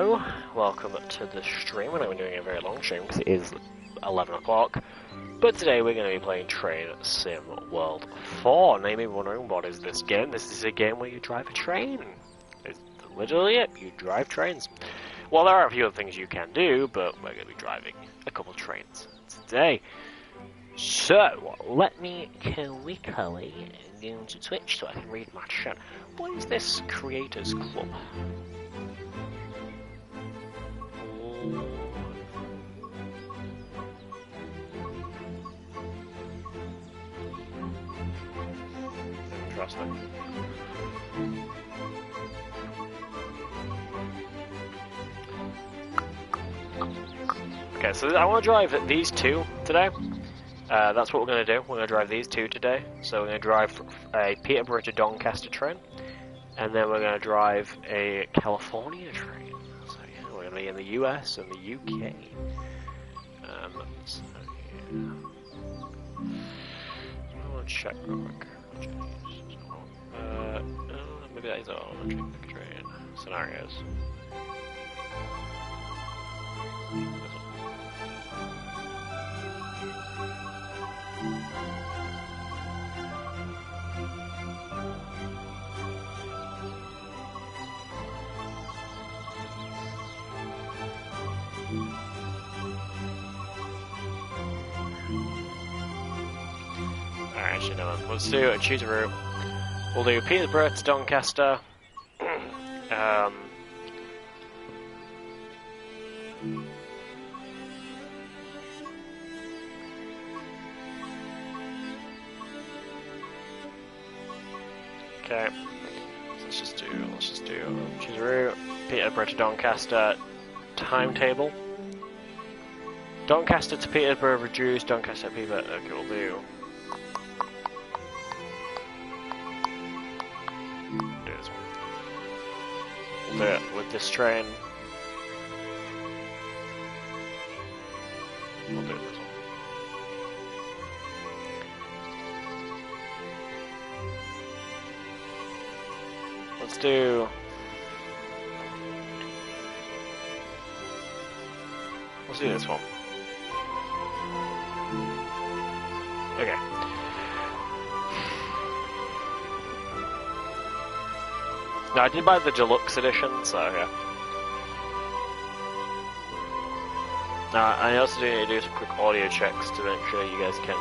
Hello, welcome to the stream. We're not doing a very long stream because it is 11 o'clock. But today we're going to be playing Train Sim World 4. Now you may be wondering, what is this game? This is a game where you drive a train. It's literally it, you drive trains. Well, there are a few other things you can do, but we're going to be driving a couple trains today. So, let me quickly go to Twitch so I can read my chat. What is this Creators Club? Interesting. Okay, so I want to drive these two today. That's what we're going to do. We're going to drive these two today. So we're going to drive a Peterborough to Doncaster train. And then we're going to drive a California train. So yeah, we're going to be in the US and the UK. So yeah. I want to check real quick. Maybe that is all train scenarios. Alright, actually no, let's do choose a route. We'll do Peterborough to Doncaster. Okay, so let's just do choose a route. Peterborough to Doncaster. Timetable. Doncaster to Peterborough reduced. Doncaster to Peterborough. Okay, we'll do. We'll do it with this train. We'll do this one. Let's do this one. Okay. No, I did buy the deluxe edition, so yeah. I also do need to do some quick audio checks to make sure you guys can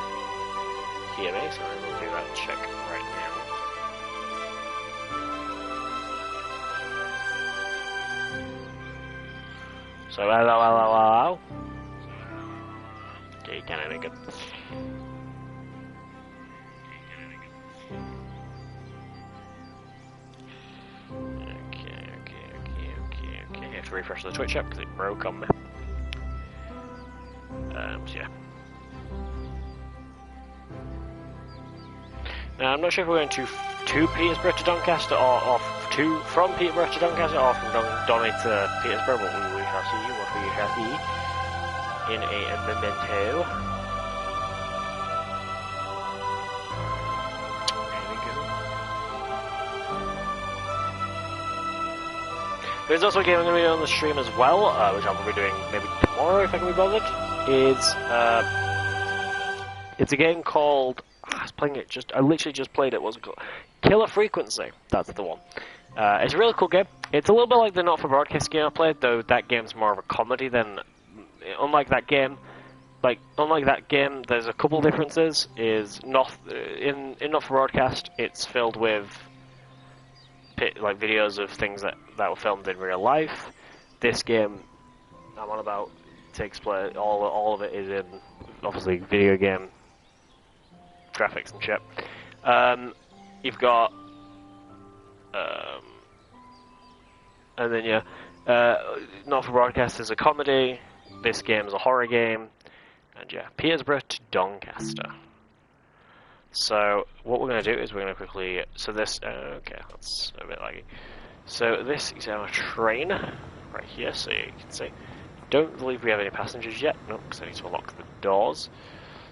hear me, so we'll do that check right now. So hello. Okay, you can't hear me good. Okay. I have to refresh the Twitch app because it broke on me. So yeah. Now I'm not sure if we're going to Peterborough to Doncaster or from Peterborough to Doncaster or from Donny to Peterborough, but we shall see what we shall see in a memento. There's also a game I'm going to be doing on the stream as well, which I'll be doing maybe tomorrow if I can be bothered. It's a game called. I literally just played it. What's it called? Killer Frequency. That's the one. It's a really cool game. It's a little bit like the Not for Broadcast game I played, though that game's more of a comedy than. Unlike that game, there's a couple differences. In Not for Broadcast, it's filled with like videos of things that were filmed in real life. This game I'm on about takes place. All of it is in obviously video game graphics and shit. You've got and then yeah, Not for Broadcast is a comedy. This game is a horror game, and yeah, Peterborough to Doncaster. So what we're going to do is we're going to quickly. So this okay, that's a bit laggy. So this is our train right here. So you can see. Don't believe we have any passengers yet. No, because I need to unlock the doors.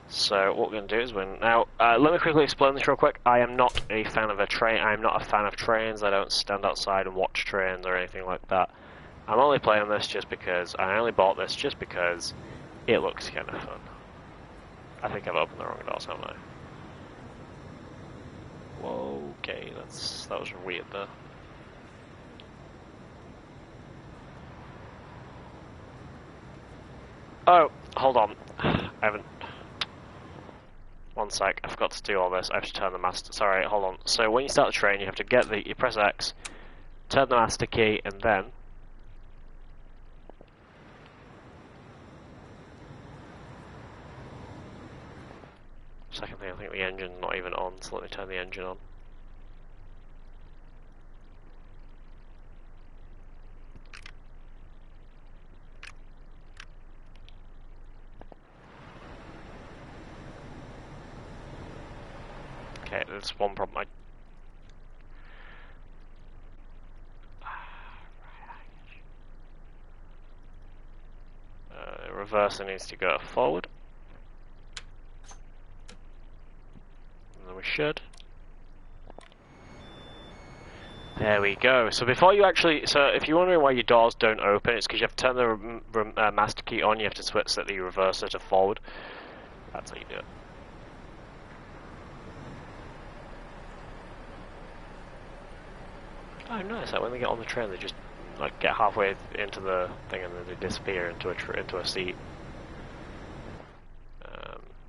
So what we're going to do is now let me quickly explain this real quick. I am not a fan of a train. I am not a fan of trains. I don't stand outside and watch trains or anything like that. I'm only playing this just because, I only bought this just because it looks kind of fun. I think I've opened the wrong doors, haven't I? Whoa, okay, that was weird there. Oh, hold on. I haven't... One sec, I forgot to do all this. I have to turn the master... Sorry, hold on. So when you start the train, you have to get the... You press X, turn the master key, and then... Second thing, I think the engine's not even on, so let me turn the engine on. Okay, there's one problem. Reverser needs to go forward. And then we should. There we go. So before you actually, so if you're wondering why your doors don't open, it's because you have to turn the master key on. You have to set the reverser to forward. That's how you do it. I noticed that when they get on the train, they just like get halfway into the thing and then they disappear into a seat.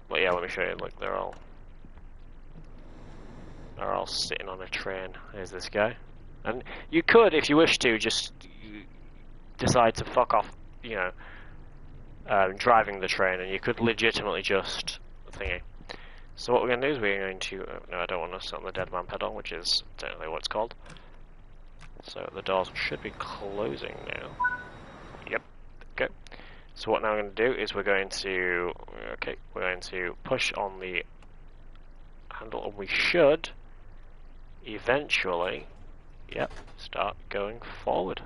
But yeah, let me show you. Look, they're all sitting on a train. Here's this guy, and you could, if you wish to, just decide to fuck off, you know, driving the train, and you could legitimately just thingy. So what we're going to do is we're going to. No, I don't want to sit on the dead man pedal, which is technically what it's called. So the doors should be closing now. Yep. Okay. So what now we're going to do is we're going to push on the handle, and we should eventually, yep, start going forward.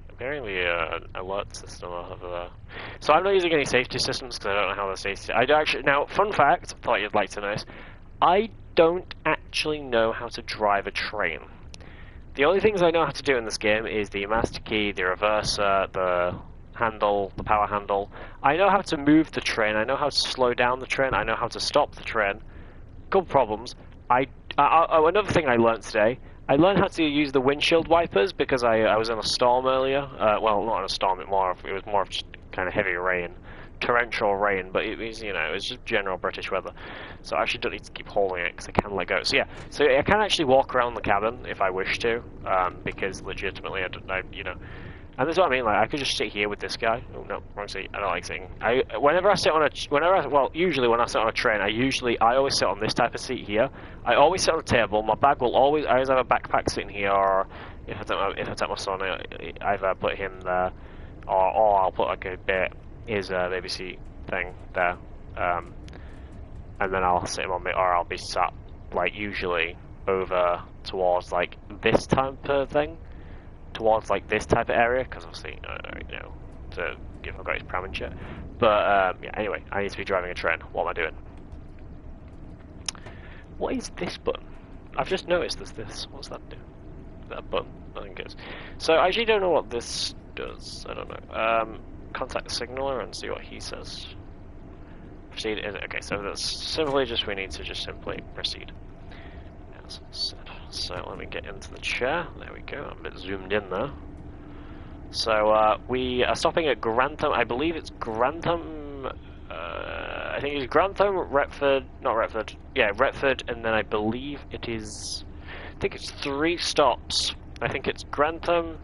I'm hearing the alert system over there. So I'm not using any safety systems because I don't know how the safety... I don't actually... Now, fun fact, I thought you'd like to know this. I don't actually know how to drive a train. The only things I know how to do in this game is the master key, the reverser, the handle, the power handle. I know how to move the train, I know how to slow down the train, I know how to stop the train. Couple problems. Another thing I learned today, I learned how to use the windshield wipers because I was in a storm earlier. Well, not in a storm, it was more of just kind of heavy rain. Torrential rain, but it was, you know, it was just general British weather. So I actually don't need to keep holding it because I can let go. So yeah, so I can actually walk around the cabin if I wish to, because legitimately you know, and that's what I mean. Like I could just sit here with this guy. Oh no, wrong seat. I don't like sitting. Usually when I sit on a train, I always sit on this type of seat here. I always sit on a table. My bag will always. I always have a backpack sitting here, or if I take my son, I either put him there, or I'll put like a bit. Is a baby seat thing there, and then I'll sit him on me, or I'll be sat like usually over towards like this type of thing, towards like this type of area, because obviously you know, to give I've got his pram and shit. But yeah, anyway, I need to be driving a train. What am I doing? What is this button? I've just noticed there's this. What's that do? That button? I think it is. So I actually don't know what this does. I don't know. Contact the signaller and see what he says. Proceed. Okay, so that's simply just we need to just simply proceed. As said. So let me get into the chair. There we go. I'm a bit zoomed in there. So we are stopping at Grantham. I believe it's Grantham. I think it's Grantham, Retford, not Retford. Yeah, Retford, and then I believe it is. I think it's 3 stops. I think it's Grantham.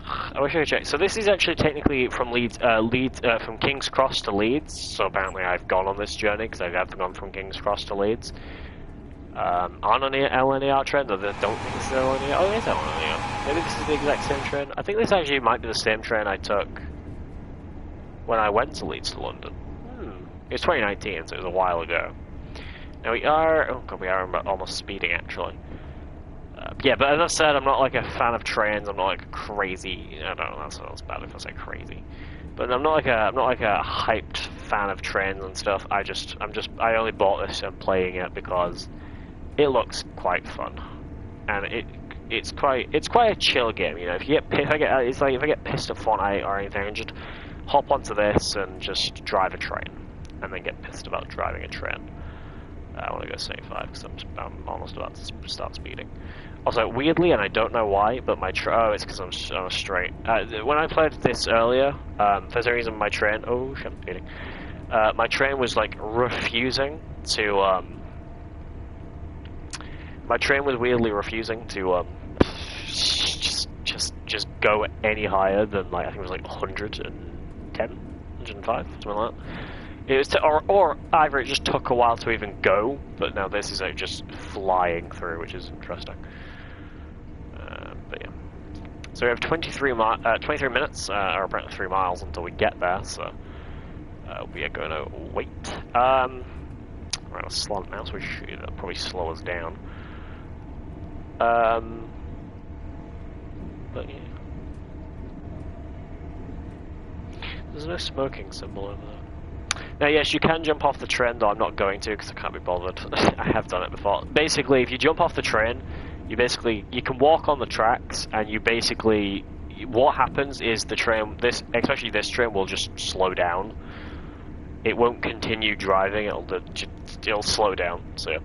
I wish I could check. So this is actually technically from from King's Cross to Leeds. So apparently I've gone on this journey because I've gone from King's Cross to Leeds. On an LNER train, though, I don't think it's LNER. Oh, it is LNER. Maybe this is the exact same train. I think this actually might be the same train I took when I went to Leeds to London. It was 2019, so it was a while ago. Now we are... Oh god, we are almost speeding, actually. Yeah, but as I said, I'm not like a fan of trains. I'm not like a crazy. I don't know. That sounds bad if I say crazy, but I'm not like a hyped fan of trains and stuff. I only bought this and playing it because it looks quite fun, and it's quite a chill game. You know, if I get pissed at Fortnite or anything, just hop onto this and just drive a train, and then get pissed about driving a train. I want to go 75 because I'm almost about to start speeding. Also, weirdly, and I don't know why, but it's because I'm straight. When I played this earlier, for some reason my train... Oh, shit, I'm speeding. My train was, like, refusing to, My train was weirdly refusing to, just go any higher than, like, I think it was, like, 110? 105? Something like that. It was or either it just took a while to even go, but now this is like just flying through, which is interesting. But yeah, so we have 23 minutes, or apparently 3 miles until we get there. So we are going to wait. We're on a slant now, so that'll probably slow us down. But yeah, there's no smoking symbol over there. Now, yes, you can jump off the train, though I'm not going to because I can't be bothered. I have done it before. Basically, if you jump off the train, you can walk on the tracks, and what happens is the train, especially this train, will just slow down. It won't continue driving. It'll slow down. So,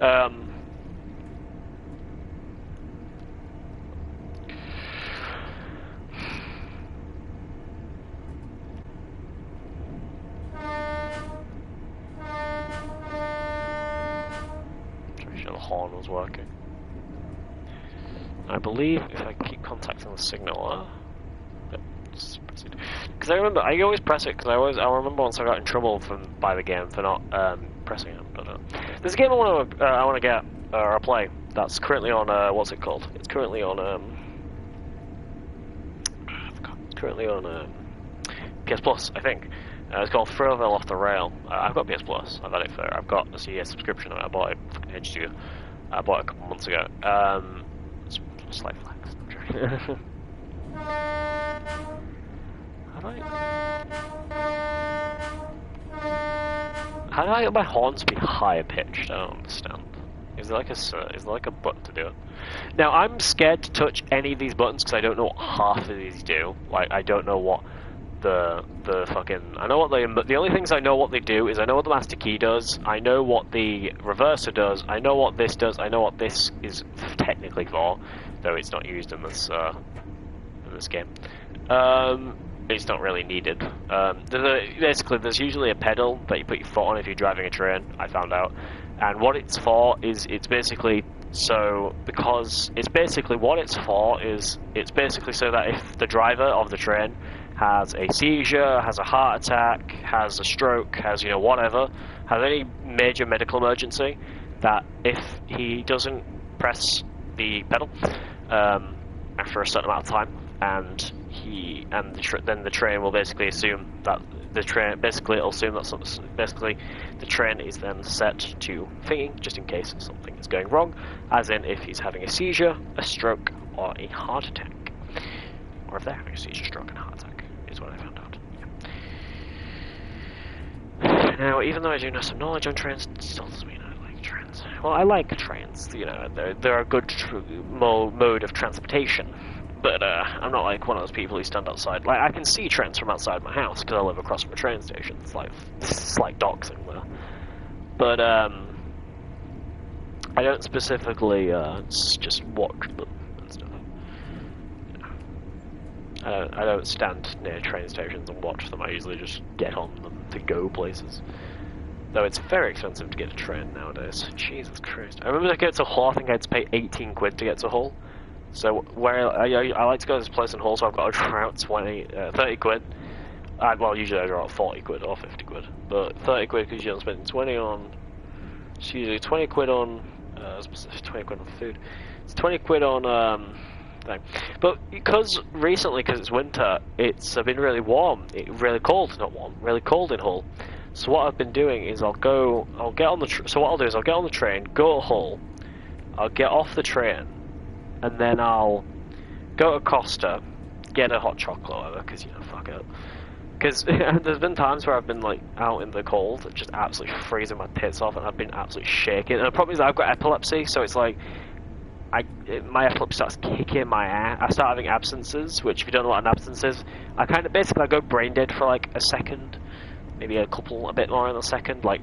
yeah. Horn was working. I believe if I keep contacting the signal, because I always press it because I remember once I got in trouble by the game for not pressing it. But there's a game I want to get or play that's currently on what's it called? It's currently on PS Plus, I think. It's called Thrillville Off the Rail. I've got PS Plus. I've got a year subscription. I bought it ages ago. I bought it a couple months ago. It's slight flex. How do I get my horns to be higher pitched? I don't understand. Is there like a button to do it? Now I'm scared to touch any of these buttons because I don't know what half of these do. Like I don't know what the only things I know what they do is I know what the master key does, I know what the reverser does, I know what this does, I know what this is technically for, though it's not used in this game. It's not really needed. Basically, there's usually a pedal that you put your foot on if you're driving a train, I found out, and what it's for is it's basically so that if the driver of the train has a seizure, has a heart attack, has a stroke, has whatever, has any major medical emergency, that if he doesn't press the pedal after a certain amount of time, then the train will basically assume that the train is then set to thinking just in case something is going wrong, as in if he's having a seizure, a stroke, or a heart attack, or if they're having a seizure, stroke, and heart attack. Is what I found out. Yeah. Now, even though I do know some knowledge on trains, it still doesn't mean I like trains. Well, I like trains. They're a good mode of transportation. But I'm not like one of those people who stand outside. Like I can see trains from outside my house because I live across from a train station. It's like doxing there. But I don't specifically just watch them and stuff. I don't stand near train stations and watch them. I usually just get on them to go places. Though it's very expensive to get a train nowadays. Jesus Christ. I remember to get to Hull, I think I had to pay 18 quid to get to Hull. So where I like to go to this place in Hull, so I've got to draw out 30 quid. Well, usually I draw out 40 quid or 50 quid. But 30 quid because you're spending 20 on... It's usually 20 quid on... 20 quid on food. It's 20 quid on... thing. But because recently, because it's winter, it's been really warm. Really cold, not warm. Really cold in Hull. So what I've been doing is I'll get on the... So what I'll do is I'll get on the train, go to Hull, I'll get off the train, and then I'll go to Costa, get a hot chocolate or whatever, because, fuck it. Because there's been times where I've been like out in the cold, just absolutely freezing my tits off, and I've been absolutely shaking. And the problem is I've got epilepsy, so it's like my epilepsy starts kicking my ass. I start having absences, which if you don't know what an absence is, I kind of basically I go brain dead for like a second, maybe a bit more than a second. Like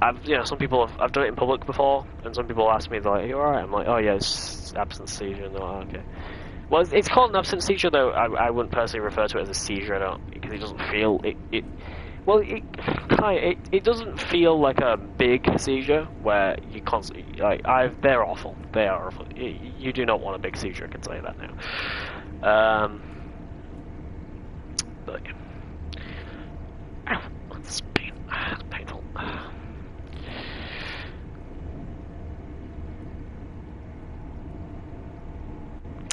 some people I've done it in public before, and some people ask me, they're like, "Are you alright?" I'm like, "Oh yeah, it's absence seizure." And they're like, "Oh, okay." Well, it's called an absence seizure, though I wouldn't personally refer to it as a seizure. I don't, because it doesn't feel it doesn't feel like a big seizure where you constantly they're awful. They are awful. You do not want a big seizure. I can tell you that now. But yeah. Ow, that's painful.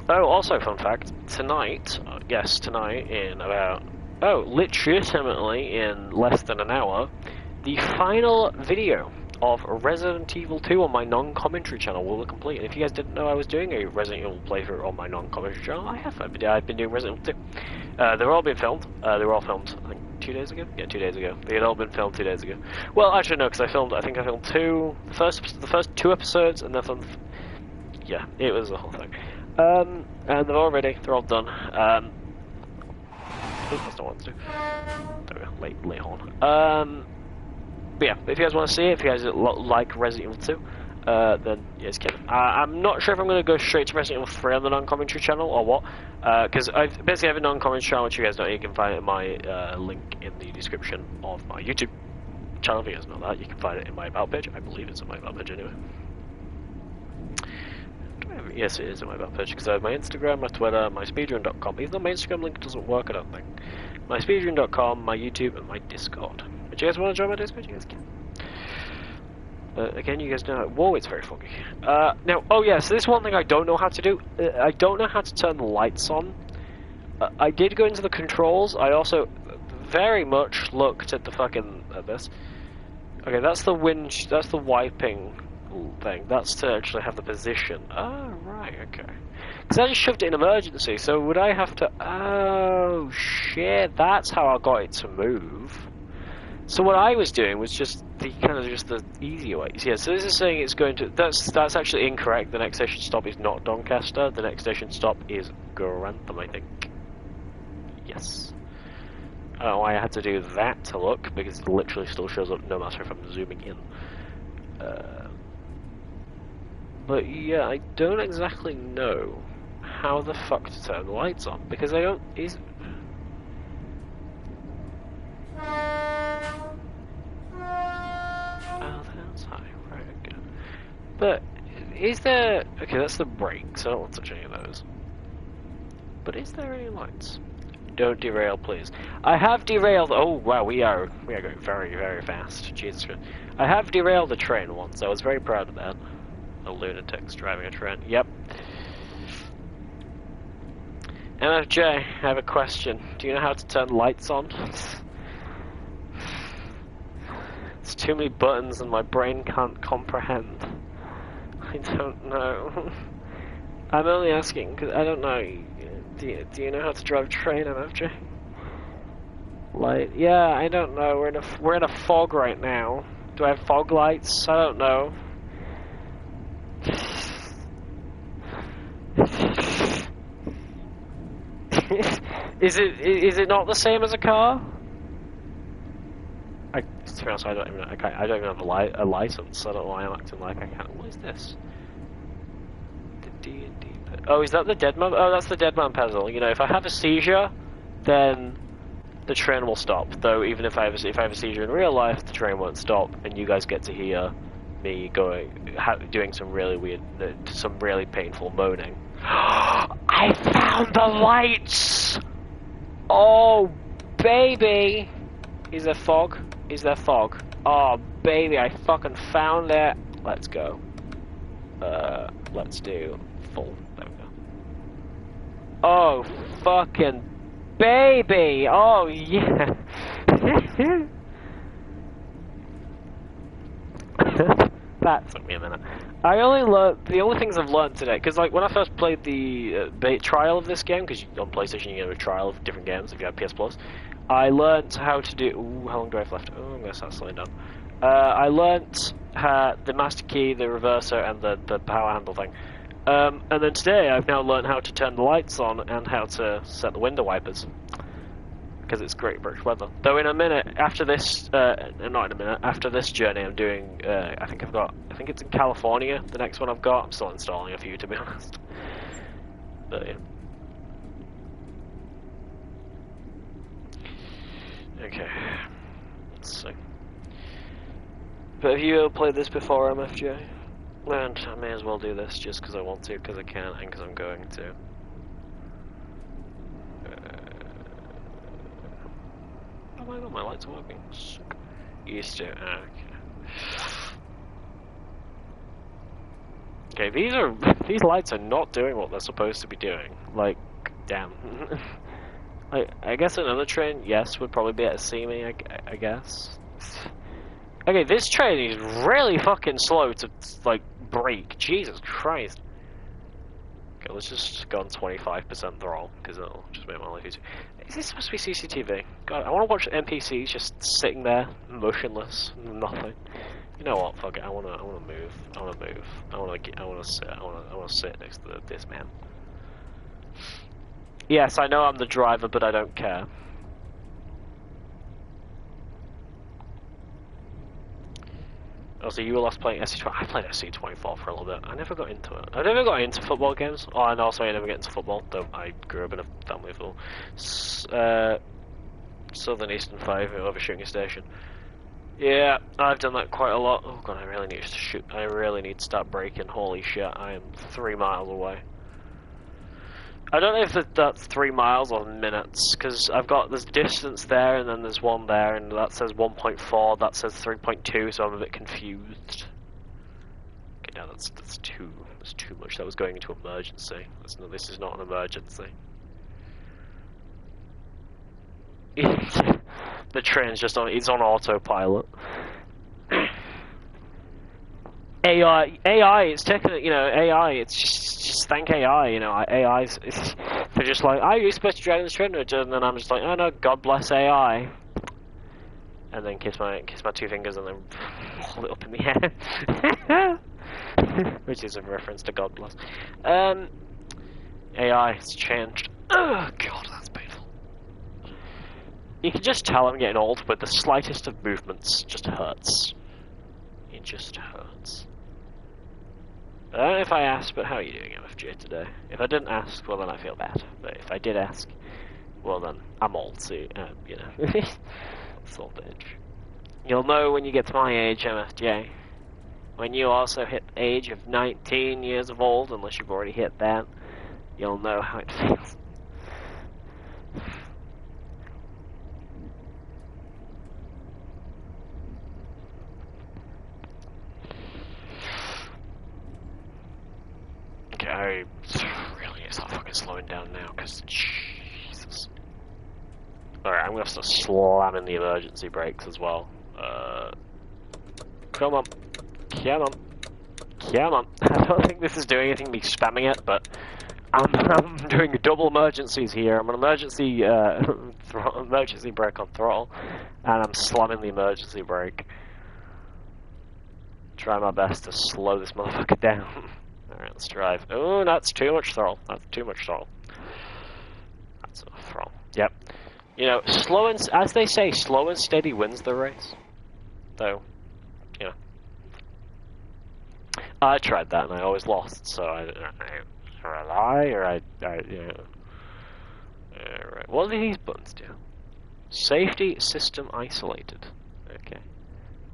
Oh, also, fun fact, tonight in about, legitimately in less than an hour, the final video of Resident Evil 2 on my non-commentary channel will be complete. And if you guys didn't know I was doing a Resident Evil playthrough on my non-commentary channel, I have. I've been doing Resident Evil 2. They're all been filmed. They were all filmed, I think, 2 days ago? Yeah, 2 days ago. They had all been filmed 2 days ago. Well, actually, no, because I filmed the first 2 episodes, and then yeah, it was the whole thing. And they're all ready. They're all done. Oops, that's not what I want to do. There we go. Late horn. But yeah, if you guys want to see it, if you guys like Resident Evil 2, then yeah, it's kidding. I'm not sure if I'm going to go straight to Resident Evil 3 on the non-commentary channel or what. Because I basically have a non-commentary channel, which you guys know. You can find it in my link in the description of my YouTube channel. If you guys know that, you can find it in my About page. I believe it's in my About page anyway. Yes, it is in my About page, because I have my Instagram, my Twitter, my speedrun.com. Even though my Instagram link doesn't work, I don't think. My speedrun.com, my YouTube, and my Discord. If you guys want to join my Discord, you guys can. Again, you guys know. Whoa, it's very foggy. Now, oh yeah, so this is one thing I don't know how to do. I don't know how to turn the lights on. I did go into the controls. I also very much looked at the fucking this. Okay, that's the wind. That's the wiping thing. That's to actually have the position. Oh, right, okay. Because I just shoved it in emergency, so would I have to... Oh, shit, that's how I got it to move. So what I was doing was just the easier way. Yeah, so this is saying it's going to... That's actually incorrect. The next station stop is not Doncaster. The next station stop is Grantham, I think. Yes. I don't know why I had to do that to look, because it literally still shows up no matter if I'm zooming in. But yeah, I don't exactly know how the fuck to turn the lights on, because I don't... Oh, that's high, right, okay. But, is there... Okay, that's the brakes, I don't want to touch any of those. But is there any lights? Don't derail, please. I have derailed... Oh, wow, we are going very, very fast. Jesus Christ. I have derailed a train once, I was very proud of that. A lunatic's driving a train. Yep. MFJ, I have a question. Do you know how to turn lights on? It's too many buttons and my brain can't comprehend. I don't know. I'm only asking because I don't know. Do you know how to drive a train, MFJ? Light? Yeah, I don't know. We're in a fog right now. Do I have fog lights? I don't know. Is it not the same as a car? To be honest, I don't even have a license. I don't know why I'm acting like I can't. What is this? The D&D. Oh, is that the dead man? Oh, that's the dead man puzzle. You know, if I have a seizure, then the train will stop. Though, even if I have a seizure in real life, the train won't stop, and you guys get to hear me doing some really weird, some really painful moaning. I found the lights! Oh, baby! Is there fog? Is there fog? Oh, baby, I fucking found it! Let's go. Let's do full. There we go. Oh, fucking baby! Oh, yeah! That took me a minute. The only things I've learned today, because like when I first played the trial of this game, because on PlayStation you get a trial of different games if you have PS Plus, I learnt how to do. Ooh, how long do I have left? Oh, I'm gonna start slowing down. I learnt the master key, the reverser, and the power handle thing. And then today I've now learnt how to turn the lights on and how to set the window wipers. Because it's great British weather. Though in a minute, after this, not in a minute, after this journey I'm doing, I think it's in California, the next one I've got. I'm still installing a few, to be honest. But yeah. Okay, let's see. But have you ever played this before, MFJ? And I may as well do this just because I want to, because I can, and because I'm going to. Oh my god, my lights are working. Used to. Okay, these lights are not doing what they're supposed to be doing. Like, damn. I guess another train, yes, would probably be able to see me, I guess. Okay, this train is really fucking slow to, like, brake. Jesus Christ. Okay, let's just go on 25% throttle, because it'll just make my life easier. Is this supposed to be CCTV? God, I want to watch NPCs just sitting there, motionless, nothing. You know what? Fuck it. I wanna move. I wanna sit next to this man. Yes, I know I'm the driver, but I don't care. Also, you were last playing SC20. I played SC24 for a little bit. I never got into it. I never got into football games. Oh, and also I never get into football, though I grew up in a family of football. Southern Eastern 5 over shooting station. Yeah, I've done that quite a lot. Oh god, I really need to shoot. I really need to start braking. Holy shit, I am 3 miles away. I don't know if that's 3 miles or minutes, because there's distance there, and then there's one there, and that says 1.4, that says 3.2, so I'm a bit confused. Okay, no, that's too much. That was going into emergency. This is not an emergency. The train's just it's on autopilot. AI, it's technically, AI, it's just thank AI, AI's, they're just like, are you supposed to drive this train? And then I'm just like, oh no, God bless AI. And then kiss my 2 fingers and then hold it up in the air. Which is a reference to God bless. AI, it's changed. Oh god, that's painful. You can just tell I'm getting old, but the slightest of movements just hurts. It just hurts. I don't know if I asked, but how are you doing, MFJ, today? If I didn't ask, well then I feel bad. But if I did ask, well then, I'm old, so, it's old age. You'll know when you get to my age, MFJ. When you also hit the age of 19 years of old, unless you've already hit that, you'll know how it feels. Okay, I really need to start fucking slowing down now, because Jesus. Alright, I'm gonna have to start slamming the emergency brakes as well. Come on. Come on. Come on. I don't think this is doing anything, me spamming it, but I'm doing double emergencies here. I'm an emergency, emergency brake on throttle, and I'm slamming the emergency brake. Try my best to slow this motherfucker down. Alright, let's drive. Oh, that's too much throttle. That's too much throttle. That's enough throttle. Yep. Slow and, as they say, slow and steady wins the race. Though, I tried that and I always lost, so I lie, or I Alright, what do these buttons do? Safety system isolated. Okay.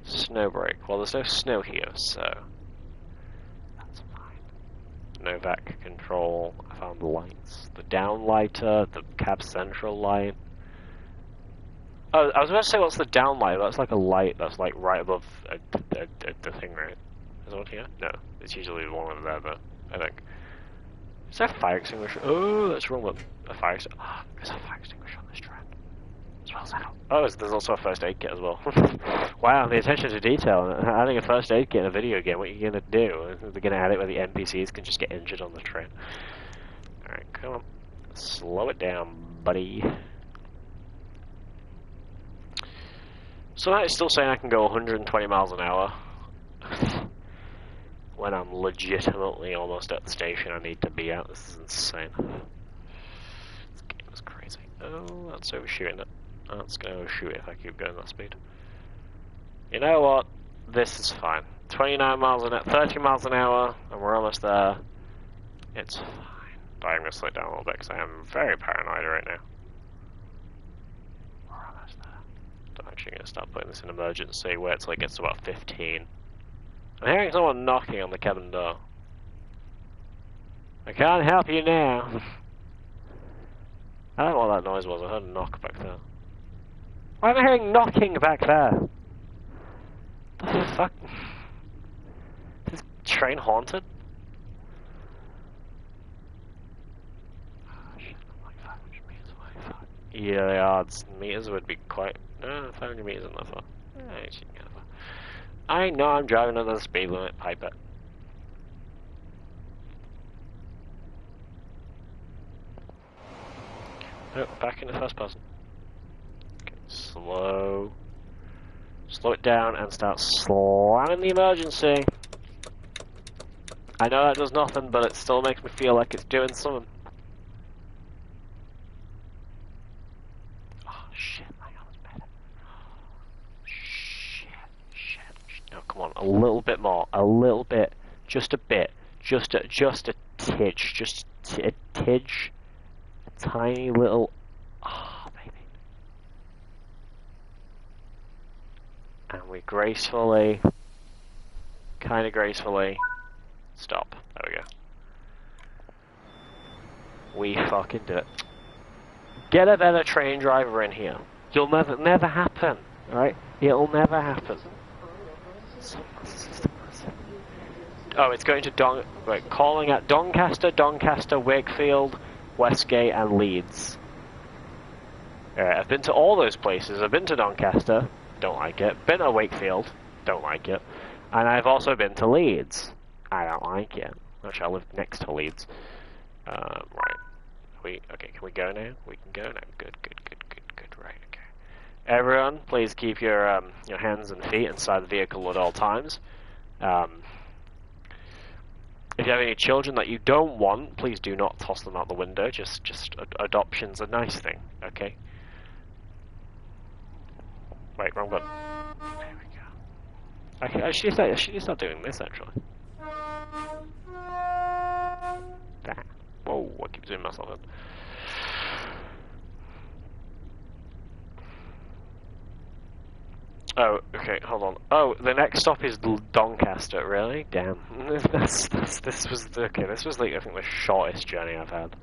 Snow brake. Well, there's no snow here, so that's fine. No vac control. I found the lights. The downlighter, the cab central light. Oh, I was about to say, what's the downlight? That's like a light that's like right above the thing, right? Is one here? No, it's usually the one over there, but I think. Is there a fire extinguisher? Oh, that's wrong with a fire extinguisher. Oh, there's a fire extinguisher on this train. As well as that. Oh, there's also a first aid kit as well. Wow, the attention to detail. Adding a first aid kit in a video game, what are you going to do? They're going to add it where the NPCs can just get injured on the train. Alright, come on. Slow it down, buddy. So it's still saying I can go 120 miles an hour when I'm legitimately almost at the station I need to be at. This is insane. This game is crazy. Oh, that's overshooting it. That's going to overshoot it if I keep going that speed. You know what? This is fine. 29 miles an hour, 30 miles an hour, and we're almost there. It's fine. But I'm going to slow it down a little bit because I am very paranoid right now. We're almost there. I'm actually going to start putting this in emergency where it's like gets to about 15. I'm hearing someone knocking on the cabin door. I can't help you now. I don't know what that noise was. I heard a knock back there. Why am I hearing knocking back there? What the fuck? Is this train haunted? Oh shit, I'm like 500 meters away. Fuck. Yeah, the odds. Meters would be quite... No, 500 meters isn't that far. Yeah, you shouldn't get that far. I know I'm driving under the speed limit, pipe it. Oh, back into first person. Okay, slow it down and start slamming the emergency. I know that does nothing, but it still makes me feel like it's doing something. Oh shit, my arm's better. Shit. No, come on, a little bit more, a little bit, just a bit, just a tidge, just a tidge, a tiny little. Oh baby. And we gracefully, kind of gracefully, stop. There we go. We fucking did it. Get a better train driver in here. You'll never happen, alright? It'll never happen. Oh, it's going to calling at Doncaster, Wakefield, Westgate, and Leeds. Alright, I've been to all those places. I've been to Doncaster. Don't like it. Been to Wakefield, don't like it. And I've also been to Leeds. I don't like it. Actually, I live next to Leeds. Right. Okay, can we go now? We can go now. Good. Right, okay. Everyone, please keep your hands and feet inside the vehicle at all times. If you have any children that you don't want, please do not toss them out the window. Just adoption's a nice thing, okay? Wait, wrong button. There we go. Okay, I should start doing this actually. That. Whoa, I keep zooming myself in. Oh, okay, hold on. Oh, the next stop is Doncaster, really? Damn. This was like, I think, the shortest journey I've had.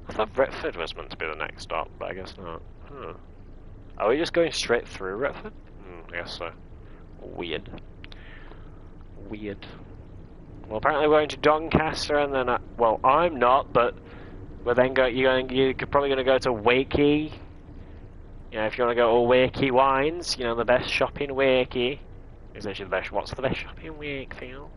I thought Retford was meant to be the next stop, but I guess not. Are we just going straight through Retford? I guess so. Weird. Well, apparently we're going to Doncaster, and then, well, I'm not, but we're then you're probably going to go to Wakey. You know, if you want to go to Wakey Wines, you know, the best shop in Wakey. Is actually the best. What's the best shop in Wakefield?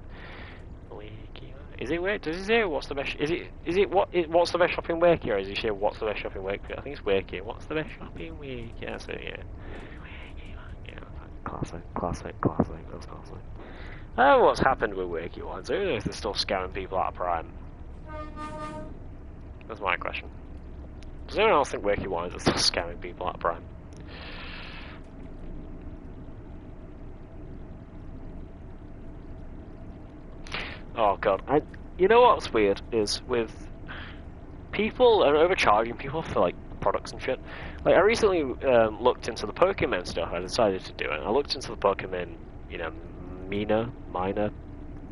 Wakey. Is it Wakey? Does he say what's the best? Is it what's the best shop in Wakey, or is he say what's the best shop in Wakefield? I think it's Wakey. What's the best shop in Wakey? That's it. Yeah. Wakey. Yeah. Classic. That's classic. I don't know what's happened with Wakey Wines. I don't know if they're still scamming people out of Prime. That's my question. Does anyone else think Wakey Wines are still scamming people out of Prime? Oh god. You know what's weird is with people are overcharging people for like products and shit. Like I recently looked into the Pokemon stuff. I decided to do it. I looked into the Pokemon, you know, Minor,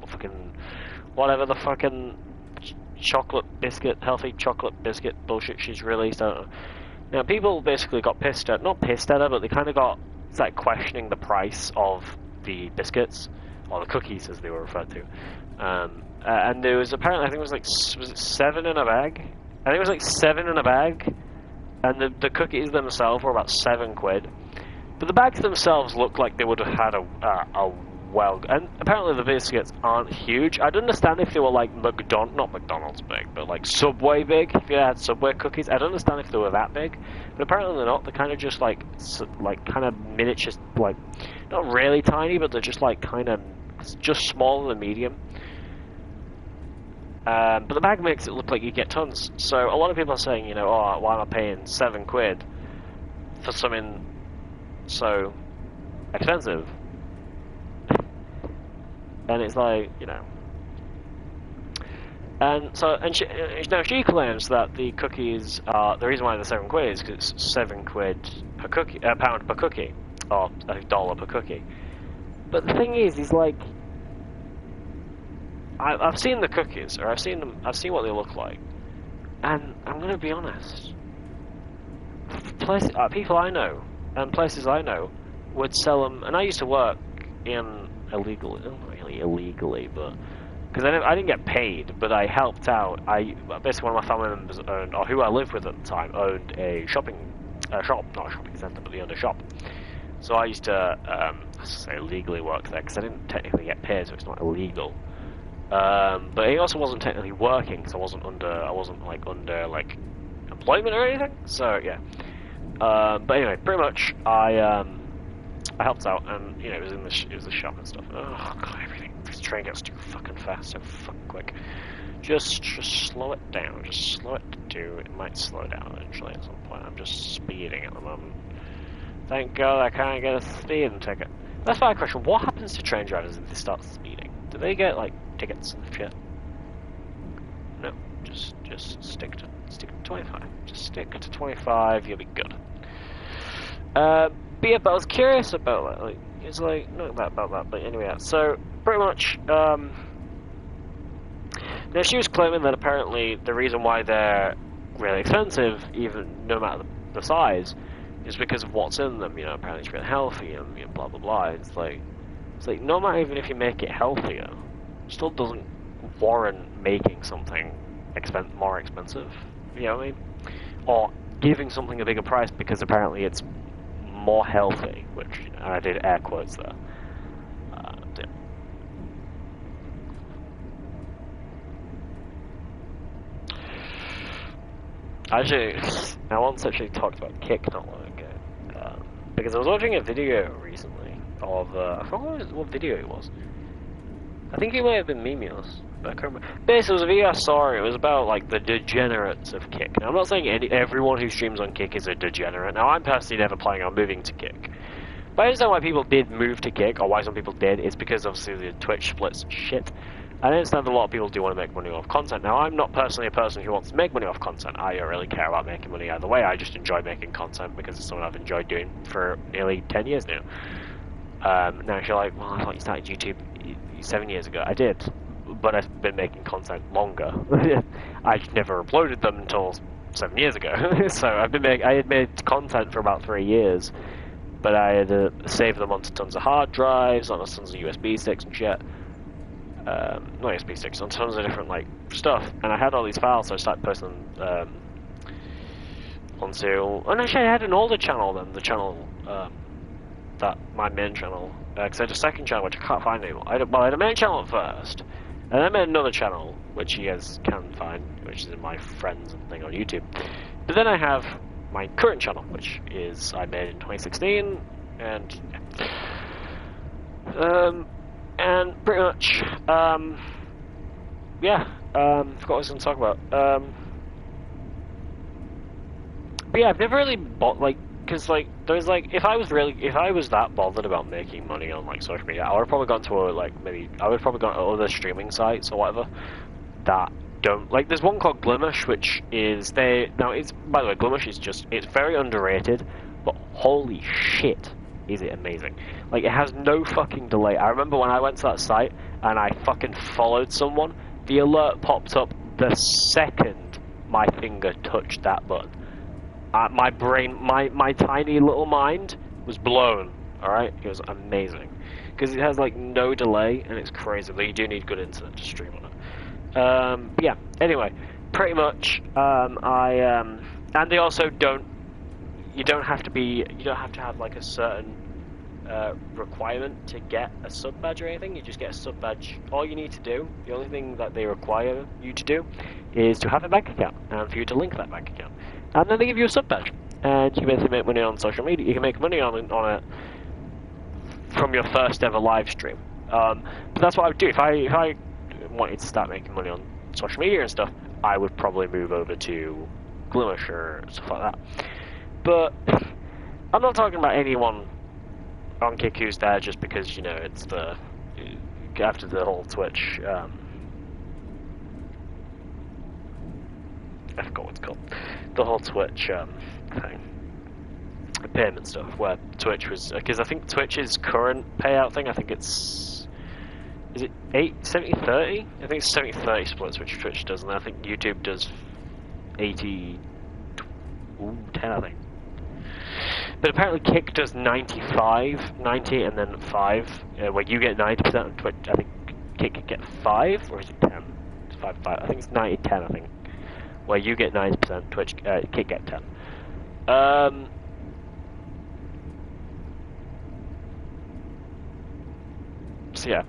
fucking whatever the fucking healthy chocolate biscuit bullshit she's released. I don't know. Now people basically got not pissed at her, but they kind of got like questioning the price of the biscuits or the cookies as they were referred to. And there was apparently, I think it was like, was it 7 in a bag? I think it was like 7 in a bag, and the cookies themselves were about £7. But the bags themselves looked like they would have had a well, and apparently the biscuits aren't huge. I'd understand if they were like not McDonald's big, but like Subway big. If you had Subway cookies, I'd understand if they were that big. But apparently they're not. They're kind of just like kind of miniature, like not really tiny, but they're just like kind of just smaller than medium. But the bag makes it look like you get tons. So a lot of people are saying, you know, oh, why am I paying £7 for something so expensive? And it's like, you know. And so, she claims that the cookies are the reason why they're £7 is because it's £7 per cookie, pound per cookie, or $1 per cookie. But the thing is like, I've seen the cookies, or I've seen what they look like, and I'm gonna be honest. People I know and places I know would sell them, and I used to work in illegally, not really illegally, but because I didn't get paid, but I helped out. Basically one of my family members owned, or who I lived with at the time, owned a shop, not a shopping centre, but they owned a shop. So I used to, I say illegally work there because I didn't technically get paid, so it's not illegal. But he also wasn't technically working, because I wasn't under employment or anything. So yeah. But anyway, pretty much I helped out, and you know, it was the shop and stuff. Oh god, this train gets too fucking fast, so fucking quick. Just slow it down. Just slow it to. It might slow down eventually at some point. I'm just speeding at the moment. Thank God I can't get a speeding ticket. That's my question. What happens to train drivers if they start speeding? Do they get like tickets and shit? No, just stick to 25. Just stick to 25. You'll be good. But yeah, but I was curious about that. Like, it's like not about that, but anyway. So pretty much, now she was claiming that apparently the reason why they're really expensive, even no matter the size, is because of what's in them. You know, apparently it's really healthy and you know, blah blah blah. It's like no matter even if you make it healthier, it still doesn't warrant making something more expensive. You know what I mean? Or giving something a bigger price because apparently it's more healthy, which I did air quotes there. Yeah. Actually, I once actually talked about Kick not long ago, because I was watching a video recently of, I forgot what video it was. I think it might have been Mimios, but I can't remember. Basically, it was a video I saw, it was about, like, the degenerates of Kick. Now, I'm not saying everyone who streams on Kick is a degenerate. Now, I'm personally never planning on moving to Kick. But I understand why people did move to Kick, or why some people did. It's because, obviously, the Twitch splits shit. I understand a lot of people do want to make money off content. Now, I'm not personally a person who wants to make money off content. I don't really care about making money either way. I just enjoy making content because it's something I've enjoyed doing for nearly 10 years now. Now, if you're like, well, I thought you started YouTube 7 years ago. I did, but I've been making content longer. I never uploaded them until 7 years ago. So I had made content for about 3 years, but I had to save them onto tons of hard drives, on tons of USB sticks and shit. Not USB sticks, on tons of different like stuff, and I had all these files, so I started posting them onto. And actually, I had an older channel then, the channel that my main channel, because I had a second channel which I can't find anymore. I had a main channel at first, and then I made another channel which you guys can find, which is in my friends and thing on YouTube. But then I have my current channel, which is I made in 2016, and and pretty much, yeah, forgot what I was going to talk about. But yeah, I've never really bought, like, because, like, there's, like, if I was that bothered about making money on, like, social media, I would have probably gone to, I would have probably gone to other streaming sites or whatever that don't, like, there's one called Glimish, which is, by the way, Glimish is it's very underrated, but holy shit, is it amazing. Like, it has no fucking delay. I remember when I went to that site and I fucking followed someone, the alert popped up the second my finger touched that button. My brain, my tiny little mind was blown, alright? It was amazing. Because it has, like, no delay, and it's crazy, but you do need good internet to stream on it. But yeah, anyway, pretty much, and they also you don't have to have, like, a certain requirement to get a sub badge or anything. You just get a sub badge. All you need to do, the only thing that they require you to do, is to have a bank account and for you to link that bank account. And then they give you a sub badge, and you can basically make money on social media. You can make money on it from your first ever live stream. But that's what I would do if I wanted to start making money on social media and stuff. I would probably move over to Glimish or stuff like that. But I'm not talking about anyone on Kick who's there just because, you know, it's the after the whole Twitch I forgot what it's called, the whole Twitch thing, payment stuff, where Twitch was, because I think Twitch's current payout thing, I think it's, is it 70-30? I think it's 70-30 splits which Twitch does, and I think YouTube does 80-10, I think. But apparently Kick does 95, 90, and then 5, where you get 90% on Twitch. I think Kick could get 5, or is it 10? It's 5, 5. I think it's 90-10, I think. Where you get 90%, Twitch, Kick get 10. So yeah.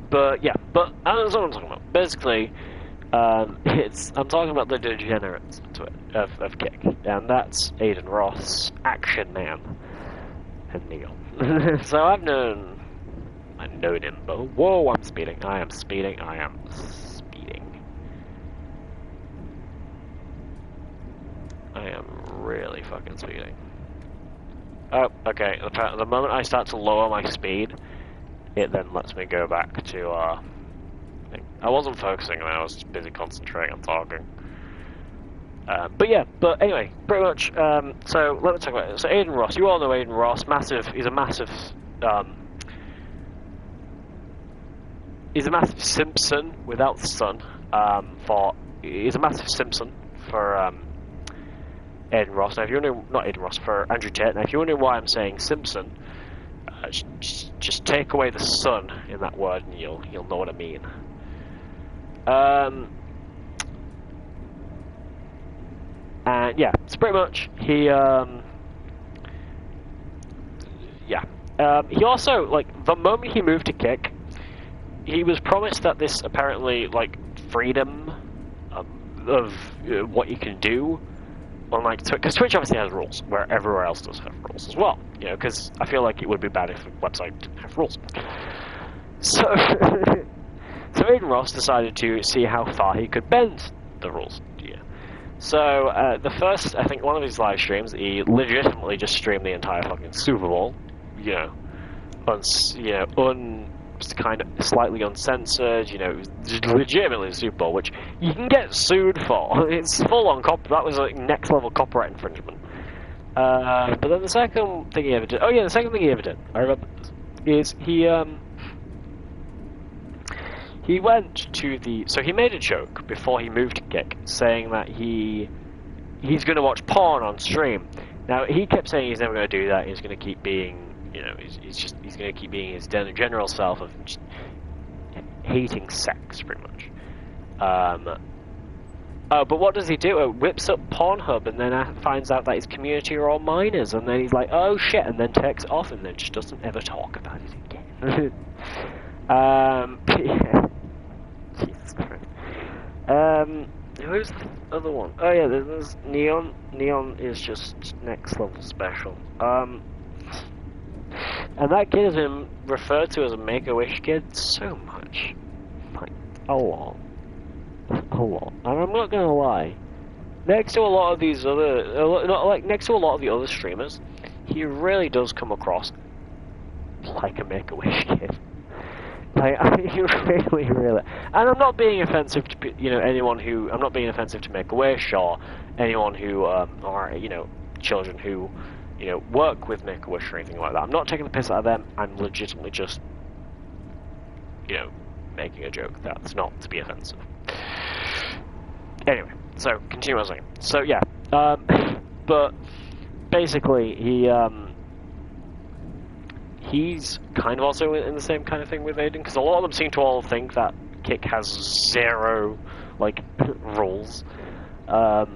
But yeah, that's what I'm talking about. Basically, I'm talking about the degenerates of Kick, and that's Aiden Ross, Action Man, and Neil. So I know him, but whoa, I'm speeding. I am speeding. I am really fucking speeding. Oh, okay. The moment I start to lower my speed, it then lets me go back to I wasn't focusing and I was just busy concentrating on talking. But yeah, but anyway, pretty much, so let me talk about it. So Aiden Ross, you all know Aiden Ross, he's a massive Simpson without the sun, he's a massive Simpson for Aiden Ross. Now if you're wondering, not Aiden Ross, for Andrew Tate, now if you're wondering why I'm saying Simpson, just take away the sun in that word and you'll know what I mean. And yeah, it's pretty much he he also, like, the moment he moved to Kick, he was promised that this apparently, like, freedom of what you can do on, like, because Twitch obviously has rules, where everywhere else does have rules as well, you know, because I feel like it would be bad if a website didn't have rules. So, so Aiden Ross decided to see how far he could bend the rules. Yeah. So, the first, I think, one of his live streams, he legitimately just streamed the entire fucking Super Bowl, you know, kind of slightly uncensored, you know, it was legitimately the Super Bowl, which you can get sued for. It's full on that was like next level copyright infringement. But then the second thing he ever did, I remember this, is he went to so he made a joke before he moved to Kick, saying that he's going to watch porn on stream. Now, he kept saying he's never going to do that, he's going to keep being, you know, he's going to keep being his general self of just hating sex, pretty much. But what does he do? It whips up Pornhub and then finds out that his community are all minors, and then he's like, oh shit, and then takes it off and then just doesn't ever talk about it again. Yeah. Jesus Christ. Who's the other one? Oh yeah, there's Neon. Neon is just next level special. And that kid has been referred to as a Make-A-Wish kid so much. Like, a lot. And I'm not gonna lie, next to a lot of these other, next to a lot of the other streamers, he really does come across like a Make-A-Wish kid. Like, I mean, he really, and I'm not being offensive to, you know, I'm not being offensive to Make-A-Wish or anyone who, are, you know, children who, you know, work with Make-A-Wish or anything like that. I'm not taking the piss out of them, I'm legitimately just, you know, making a joke. That's not to be offensive. Anyway, so, continue what I was saying. So, yeah, but, basically, he's kind of also in the same kind of thing with Aiden, because a lot of them seem to all think that Kick has zero, like, rules. No,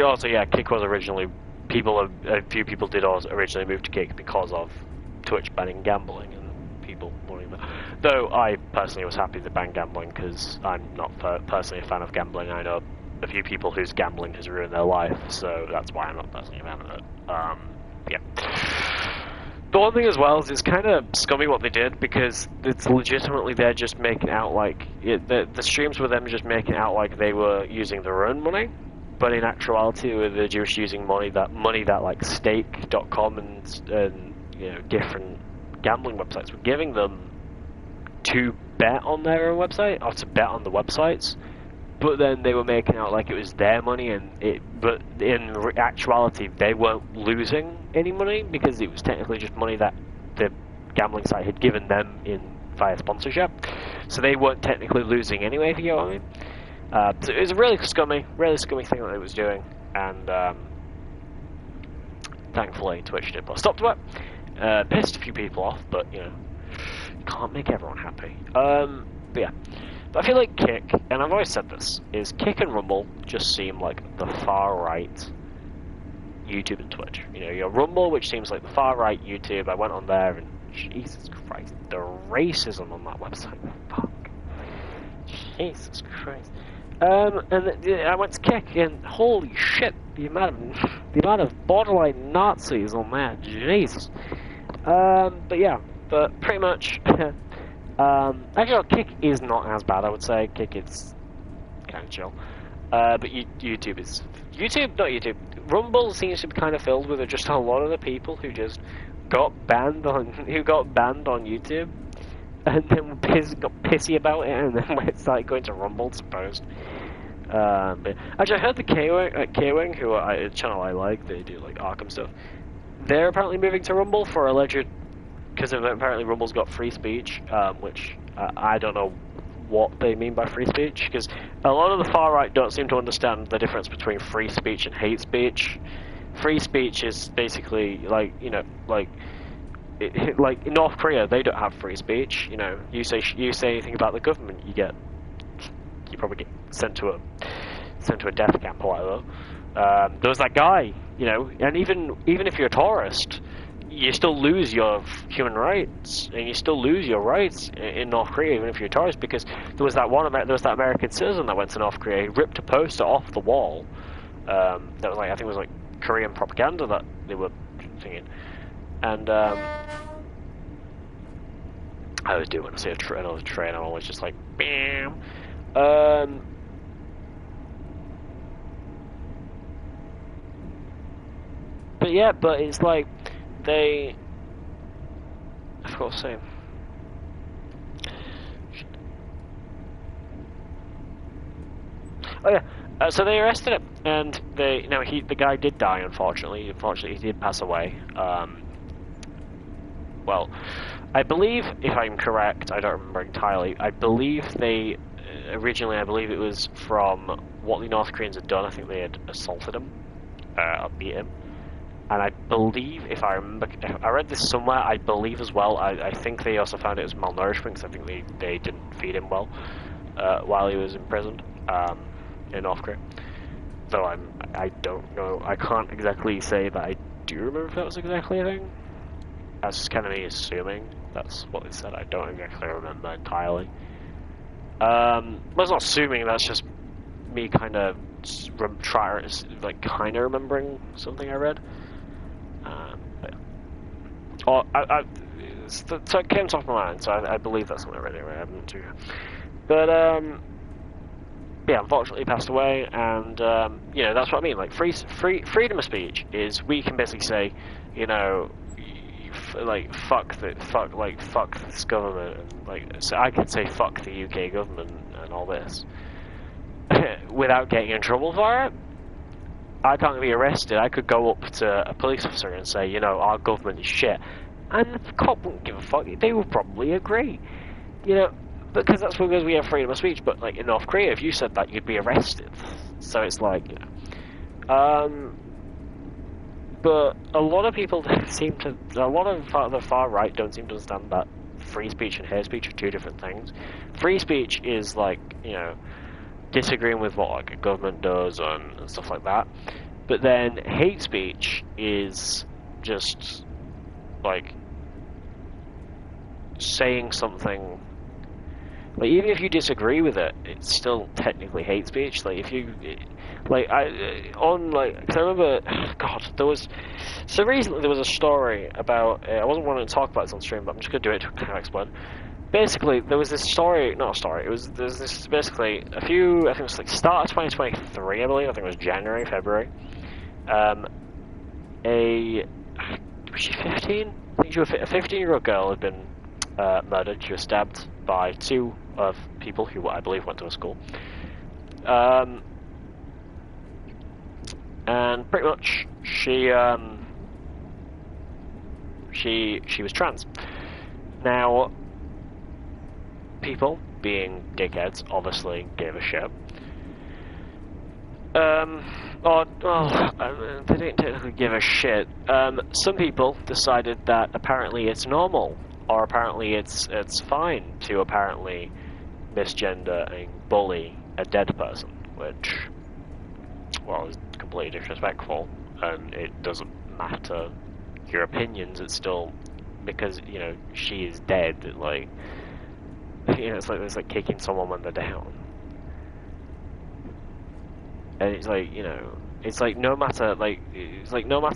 also, yeah, Kick was originally, a few people did also originally move to Kick because of Twitch banning gambling and people wanting that. Though I personally was happy to ban gambling because I'm not personally a fan of gambling. I know a few people whose gambling has ruined their life, so that's why I'm not personally a fan of it. Yeah. The one thing as well is it's kind of scummy what they did because it's legitimately they're just making out like the streams were them just making out like they were using their own money, but in actuality they're just using money that like stake.com and you know different gambling websites were giving them to bet on their own website or to bet on the websites. But then they were making out like it was their money, but in actuality they weren't losing any money because it was technically just money that the gambling site had given them via sponsorship. So they weren't technically losing anyway, if you get what I mean. So it was a really scummy thing that it was doing, and thankfully Twitch did put a stop to it. Pissed a few people off, but you know, you can't make everyone happy. But yeah. But I feel like Kick, and I've always said this, is Kick and Rumble just seem like the far right YouTube and Twitch. You know, your Rumble, which seems like the far right YouTube. I went on there and Jesus Christ, the racism on that website. Fuck. Jesus Christ. And I went to Kick, and holy shit, the amount of borderline Nazis on there. Jesus. But yeah, but pretty much. Actually, Kick is not as bad, I would say. Kick is kind of chill. But Rumble seems to be kind of filled with just a lot of the people who just got banned on YouTube, and then got pissy about it, and then started going to Rumble, suppose. But actually, I heard the K-Wing, who a channel I like, they do like Arkham stuff. They're apparently moving to Rumble for alleged. Because apparently Rumble's got free speech, which I don't know what they mean by free speech, because a lot of the far right don't seem to understand the difference between free speech and hate speech. Free speech is basically like, you know, like in North Korea, they don't have free speech. You know, you say anything about the government, you probably get sent to a death camp or whatever. There was that guy, you know, and even if you're a tourist, you still lose your human rights, and you still lose your rights in North Korea, even if you're a tourist, because there was that American citizen that went to North Korea, he ripped a poster off the wall, that was like, I think it was like Korean propaganda that they were thinking, and I always do when I see another train, I'm always just like, bam, but yeah, but it's like, I forgot to say. Oh yeah, so they arrested him, and the guy did die. Unfortunately, he did pass away. Well, I believe, if I'm correct, I don't remember entirely. I believe I believe it was from what the North Koreans had done. I think they had assaulted him, or beat him. And I believe, if I read this somewhere, I believe as well, I think they also found it was malnourishment, because I think they didn't feed him well while he was imprisoned in North Korea. Though I don't know, I can't exactly say that I do remember if that was exactly a thing. That's just kind of me assuming that's what they said. I don't exactly remember entirely. That's not assuming, that's just me kind of remembering something I read. So it came top of my mind, so I believe that's what I read anyway. I'm not too sure. But yeah, unfortunately he passed away, and you know, that's what I mean. Like freedom of speech is we can basically say, you know, fuck this government, and so I could say fuck the UK government and all this without getting in trouble for it. I can't be arrested. I could go up to a police officer and say, you know, our government is shit, and the cop wouldn't give a fuck. They would probably agree, you know, because that's because we have freedom of speech. But like in North Korea, if you said that, you'd be arrested. So it's like, you know, but a lot of people a lot of the far right don't seem to understand that free speech and hate speech are two different things. Free speech is like, you know, disagreeing with what like a government does and stuff like that. But then hate speech is just like saying something. Like even if you disagree with it, it's still technically hate speech. Like if you, like because I remember, God, there was so recently there was a story about. I wasn't wanting to talk about this on stream, but I'm just gonna do it to kind of explain. Basically, there was this story, not a story. There's this basically I think it was like start of 2023, I believe. I think it was January, February. Was she 15? I think she was a 15-year-old girl had been murdered. She was stabbed by two of people who I believe went to a school. And pretty much she was trans. Now, people, being dickheads, obviously gave a shit. They didn't technically give a shit. Some people decided that apparently it's normal, or apparently it's fine to apparently misgender and bully a dead person, which, well, is completely disrespectful, and it doesn't matter your opinions, it's still, because, you know, she is dead, like, you know, it's like kicking someone when they're down. And it's like, you know, it's like no matter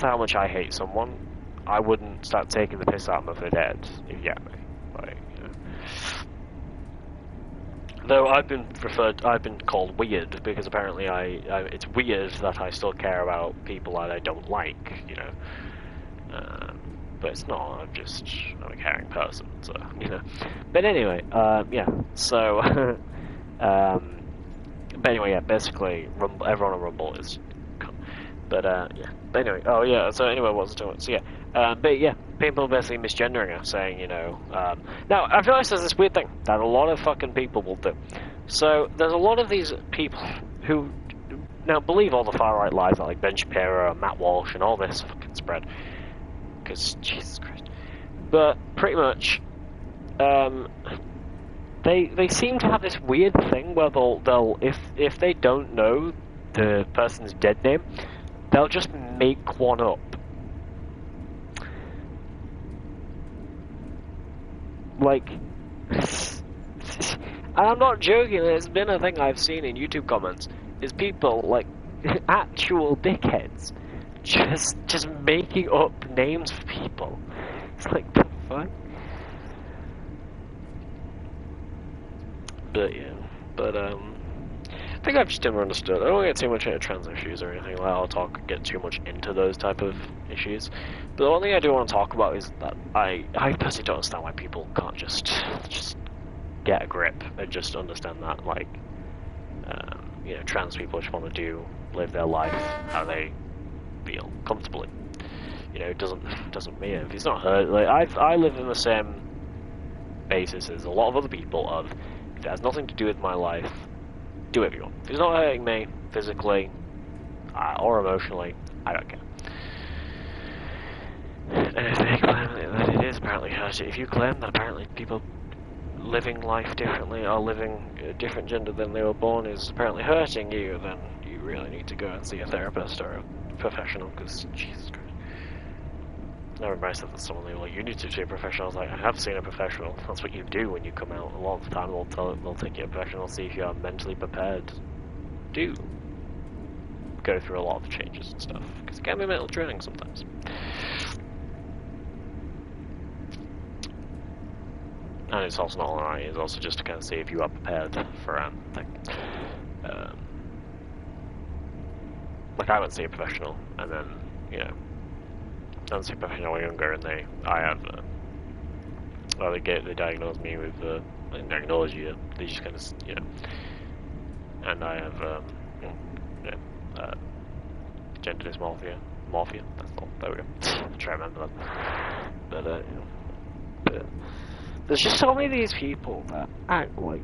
how much I hate someone, I wouldn't start taking the piss out of them if they're dead, if you get me. Like, you know. Though I've been called weird, because apparently it's weird that I still care about people that I don't like, you know. But it's not, I'm a caring person, so, you know. But anyway, yeah, so, but anyway, yeah, basically, everyone on Rumble is, but yeah. But anyway, oh yeah. So anyway, what was I doing? So yeah, but yeah, people basically misgendering her, saying, you know. Now I've noticed there's this weird thing that a lot of fucking people will do. So there's a lot of these people who now believe all the far right lies, like Ben Shapiro, Matt Walsh, and all this fucking spread. Because Jesus Christ. But pretty much, They seem to have this weird thing where they'll if they don't know the person's dead name, they'll just make one up. Like, and I'm not joking, it's been a thing I've seen in YouTube comments, is people, like, actual dickheads, just making up names for people. It's like, the fuck? But yeah, I think I've just never understood. I don't want to get too much into trans issues or anything like that. I'll get too much into those type of issues. But the one thing I do want to talk about is that I personally don't understand why people can't just get a grip and just understand that, like, you know, trans people just want to live their life how they feel comfortably. You know, it doesn't mean if it's not hurt. Like I live in the same basis as a lot of other people of. If it has nothing to do with my life, do whatever you want. If it's not hurting me physically or emotionally, I don't care. And if they claim that it is apparently hurting, if you claim that apparently people living life differently or living a different gender than they were born is apparently hurting you, then you really need to go and see a therapist or a professional, because Jesus Christ. I remember I said that to someone, they were like, you need to see a professional. I was like, I have seen a professional. That's what you do when you come out. A lot of the time they'll take you to a professional, see if you are mentally prepared to go through a lot of changes and stuff. Because it can be mental draining sometimes. And it's also not alright, it's also just to kind of see if you are prepared for anything. Like I went to see a professional, and then, you know, I went to see a professional when I was younger, and they diagnosed me with, they didn't diagnose you, they just kind of, you know, and I have, gender dysmorphia, that's all, there we go, I'll try to remember that, but, you know, but there's just so many of these people that act like,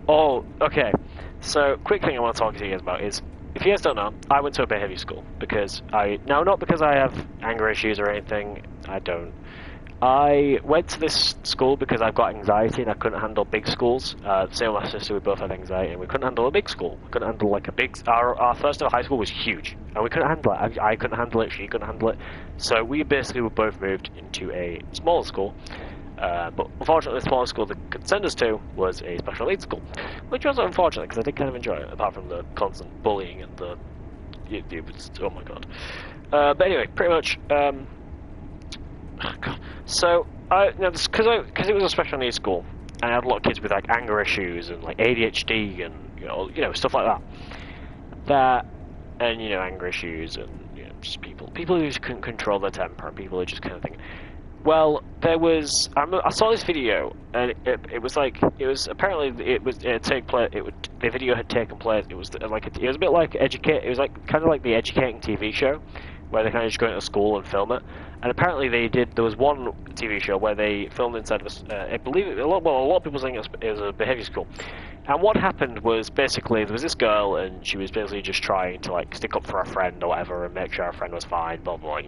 oh, okay, so, quick thing I want to talk to you guys about is, if you guys don't know, I went to a behaviour school, because not because I have anger issues or anything, I don't. I went to this school because I've got anxiety and I couldn't handle big schools. Same with my sister, we both had anxiety and we couldn't handle a big school. We couldn't handle like a big... Our first ever high school was huge and we couldn't handle it. I couldn't handle it, she couldn't handle it. So we basically were both moved into a smaller school. But unfortunately the smaller school that could send us to was a special needs school. Which was unfortunate because I did kind of enjoy it, apart from the constant bullying and the... It was, oh my god. But anyway, pretty much... God. So, because it was a special needs school, and I had a lot of kids with like anger issues and like ADHD and you know stuff like that, and anger issues and just people who just couldn't control their temper, and people who just kind of think. Well, I saw this video, and the video had taken place. It was a bit like it was like kind of like the educating TV show, where they kind of just go into school and film it. And apparently there was one TV show where they filmed inside of I believe a lot of people saying it was a behaviour school. And what happened was basically there was this girl and she was basically just trying to like stick up for her friend or whatever and make sure her friend was fine, blah blah,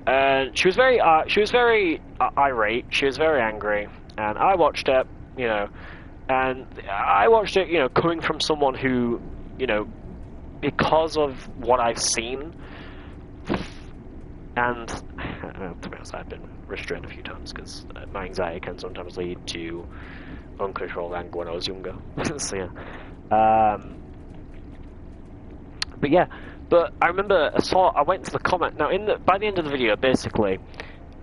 And she was very irate. She was very angry, and I watched it, coming from someone who, because of what I've seen. And to be honest, I've been restrained a few times because my anxiety can sometimes lead to uncontrolled anger when I was younger. So yeah, but I remember I went to the comment. Now by the end of the video, basically,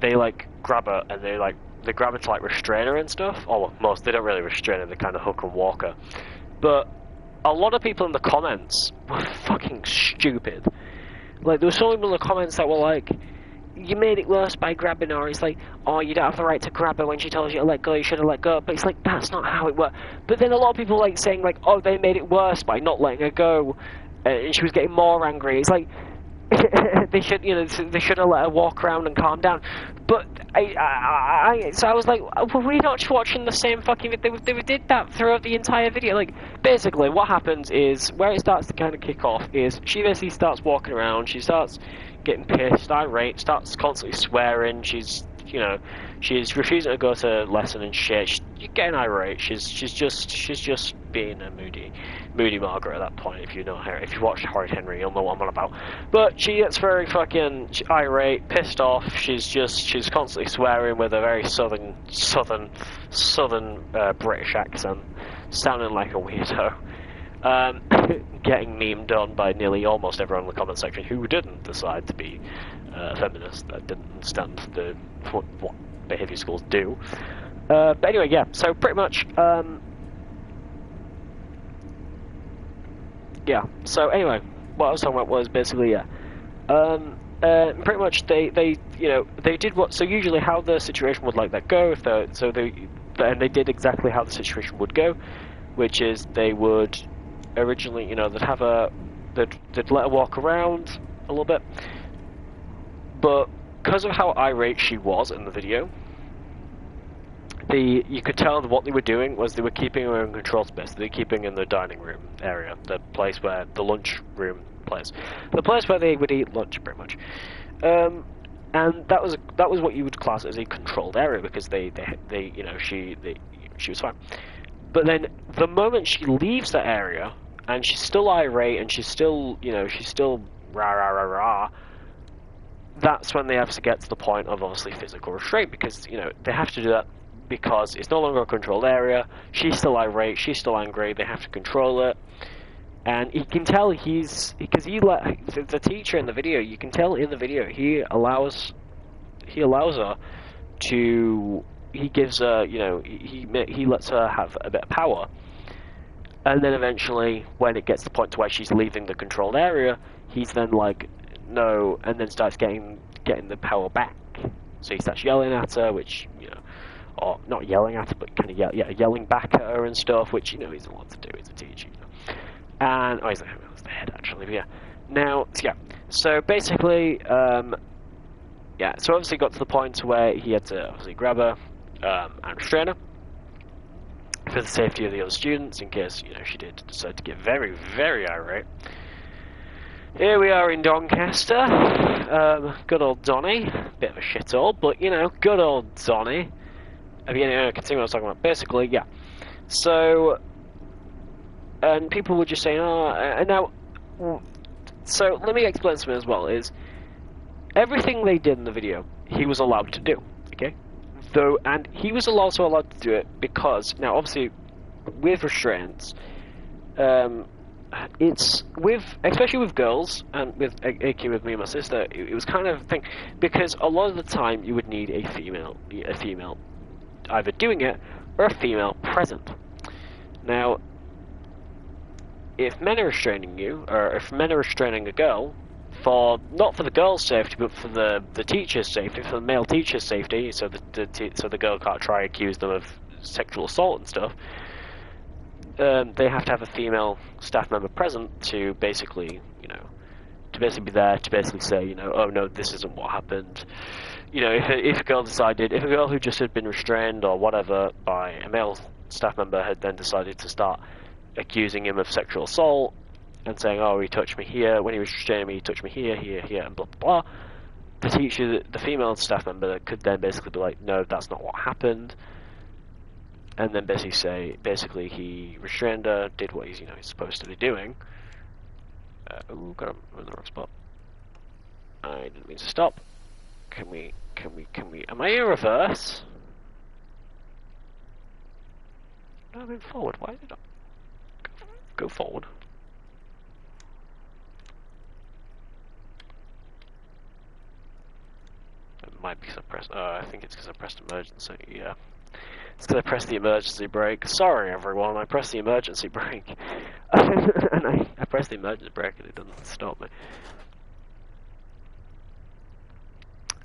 they like grab her and they grab her to like restrain her and stuff. Or most they don't really restrain her; they kind of hook and walk her. But a lot of people in the comments were fucking stupid. Like, there were some people in the comments that were like, you made it worse by grabbing her. It's like, oh, you don't have the right to grab her when she tells you to let go, you should have let go. But it's like, that's not how it works. But then a lot of people like saying like, oh, they made it worse by not letting her go. And she was getting more angry. It's like, they should have let her walk around and calm down. But so I was like, were we not watching the same fucking... They did that throughout the entire video. Like, basically, what happens is, where it starts to kind of kick off is, she basically starts walking around, she starts getting pissed, irate, starts constantly swearing, she's refusing to go to lesson and shit, she's getting irate, she's just being a moody Margaret at that point. If you watch Horrid Henry, you'll know what I'm on about. But she gets very fucking irate, pissed off. She's constantly swearing with a very southern British accent, sounding like a weirdo. Getting memed on by nearly almost everyone in the comment section who didn't decide to be feminist, that didn't understand what behaviour schools do. But anyway, yeah. So pretty much. Yeah, so anyway, what I was talking about was basically, pretty much they did what, so usually how the situation would like that go, and they did exactly how the situation would go, which is they would originally, they'd let her walk around a little bit, but because of how irate she was in the video, you could tell that what they were doing was they were keeping her in control space. They were keeping in the dining room area, the place where the lunch room place, the place where they would eat lunch, pretty much. And that was what you would class as a controlled area because she was fine. But then the moment she leaves that area and she's still irate and she's still rah rah rah rah. That's when they have to get to the point of obviously physical restraint because they have to do that. Because it's no longer a controlled area, she's still irate, she's still angry, they have to control it. And you can tell the teacher in the video, you can tell in the video, he allows her to, he gives her, he lets her have a bit of power. And then eventually, when it gets to the point to where she's leaving the controlled area, he's then like, no, and then starts getting the power back. So he starts yelling at her, which, or not yelling at her, but kind of yelling back at her and stuff, which he's a lot to do. He's a teacher, and he's the head actually. But yeah, now so basically, so obviously got to the point where he had to obviously grab her and restrain her for the safety of the other students, in case she did decide to get very, very irate. Here we are in Doncaster. Good old Donny. Bit of a shithole, but you know, good old Donny. If you continue what I was talking about. Basically, yeah. So, and people were just saying, oh, and now, so let me explain something as well, is everything they did in the video, he was allowed to do, okay? Though, and he was also allowed to do it because, now obviously, with restraints, it's with, especially with girls, and with AK with me and my sister, it was kind of a thing, because a lot of the time you would need a female either doing it, or a female present. Now, if men are restraining you, or if men are restraining a girl, not for the girl's safety, but for the teacher's safety, for the male teacher's safety, so the girl can't try accuse them of sexual assault and stuff, they have to have a female staff member present to basically, to basically be there to basically say, oh no, this isn't what happened. If a girl who just had been restrained or whatever by a male staff member had then decided to start accusing him of sexual assault and saying, oh, he touched me here, when he was restraining me, he touched me here, and blah, blah, blah. The female staff member could then basically be like, no, that's not what happened. And then basically he restrained her, did what he's supposed to be doing. Got him in the wrong spot. I didn't mean to stop. Can we, am I in reverse? No, I'm in forward. Why did I go forward? It might be because I pressed, I think it's because I pressed emergency, yeah. It's because I pressed the emergency brake. Sorry everyone, I pressed the emergency brake. And I pressed the emergency brake and it doesn't stop me.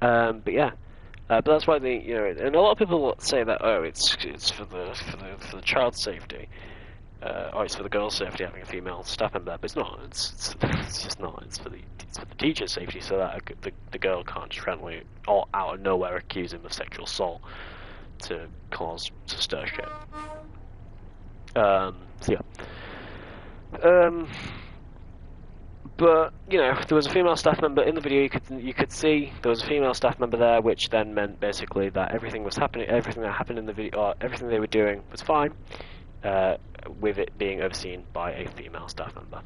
But yeah. But that's why and a lot of people say that, oh, it's for the child's safety. Or it's for the girl's safety having a female staff member, but it's not. It's just not. It's for the teacher's safety, so that the girl can't just randomly or out of nowhere accuse him of sexual assault to stir shit. So yeah. But there was a female staff member in the video. You could see there was a female staff member there, which then meant basically that everything that happened in the video, or everything they were doing was fine. With it being overseen by a female staff member,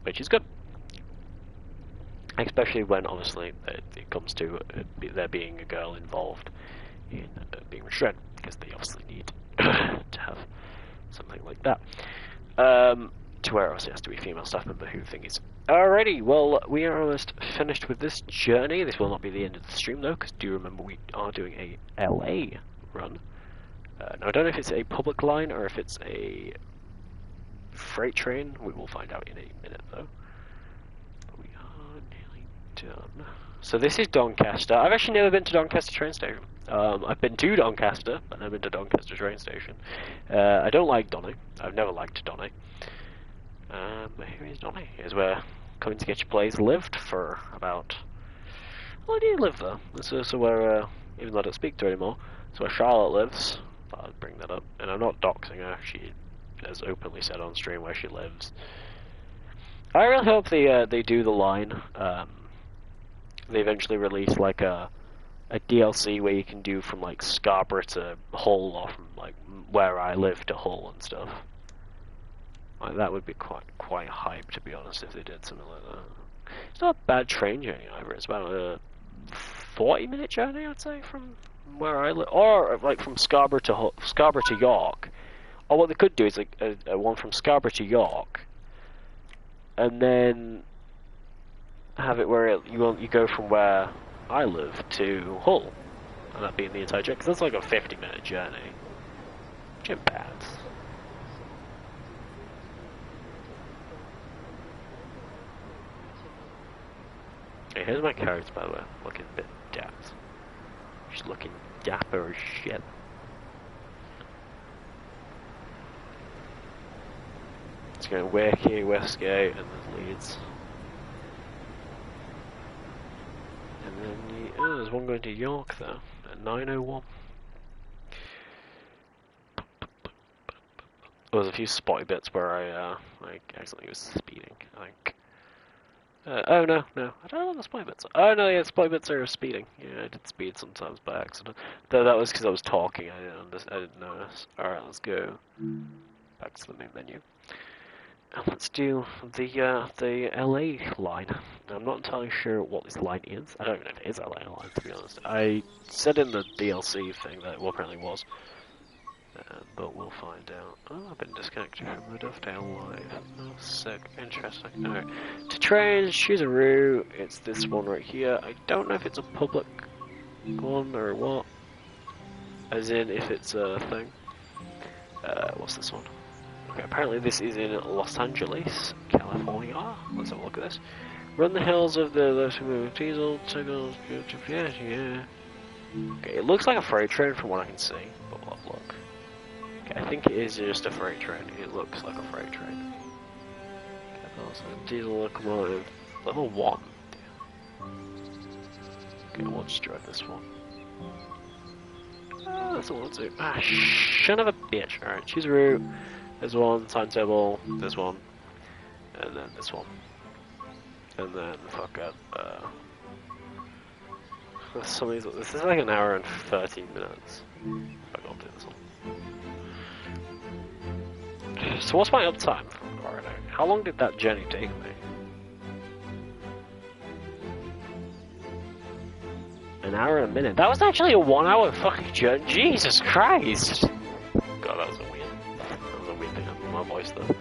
which is good. Especially when, obviously, it comes to there being a girl involved in being restrained, because they obviously need to have something like that. To where obviously it has to be a female staff member who thinks. Alrighty, well, we are almost finished with this journey. This will not be the end of the stream, though, because do remember we are doing a LA run. Now, I don't know if it's a public line or if it's a freight train. We will find out in a minute, though. But we are nearly done. So this is Doncaster. I've actually never been to Doncaster train station. I've been to Doncaster, but never been to Doncaster train station. I don't like Donny. I've never liked Donny. But here is Donny. Here's where Coming to Get Your Plays lived for about... Well, I do live there. This is where, even though I don't speak to her anymore, it's where Charlotte lives. I'd bring that up, and I'm not doxing her. She has openly said on stream where she lives. I really hope they do the line. They eventually release like a DLC where you can do from like Scarborough to Hull, or from like where I live to Hull and stuff. Like that would be quite hype, to be honest, if they did something like that. It's not a bad train journey either. It's about a 40-minute journey, I'd say, from where I live, or like from Scarborough to York. Or what they could do is like a one from Scarborough to York, and then have it where you go from where I live to Hull, and that being the entire journey. Because that's like a 50-minute journey. Which ain't bad. Hey, here's my carrots, by the way. Looking a bit dapped. She's looking dapper as shit. It's going Wakey, Westgate, and there's Leeds. And then there's one going to York though, at 9:01. There was a few spotty bits where I accidentally was speeding, I think. Oh no, no, I don't know what the spy bits are. Oh no, yeah, spy bits are speeding. Yeah, I did speed sometimes by accident. Though that was because I was talking, I didn't notice. Alright, let's go back to the main menu. And let's do the LA line. I'm not entirely sure what this line is. I don't even know if it is a LA line, to be honest. I said in the DLC thing that it apparently was. But we'll find out. Oh, I've been disconnected from the Dovetail Live. Oh, sick. Interesting. Alright. To trains, choose a route. It's this one right here. I don't know if it's a public one or what. As in, if it's a thing. What's this one? Okay, apparently this is in Los Angeles, California. Let's have a look at this. Run the hills of the diesel. Yeah. Okay, it looks like a freight train from what I can see, but we'll have a look. Okay, I think it is just a freight train. It looks like a freight train. Okay, diesel locomotive, level 1. Okay, we'll just drive this one. That's all I'll do. Ah, son of a bitch. Alright, choose a route. There's one, timetable, this one, and then this one. And then, fuck up, this is like an hour and 13 minutes. Fuck, I'll do this one. So what's my uptime from Corridor? How long did that journey take me? An hour and a minute. That was actually a 1 hour fucking journey. Jesus Christ! God, that was a weird thing on my voice though.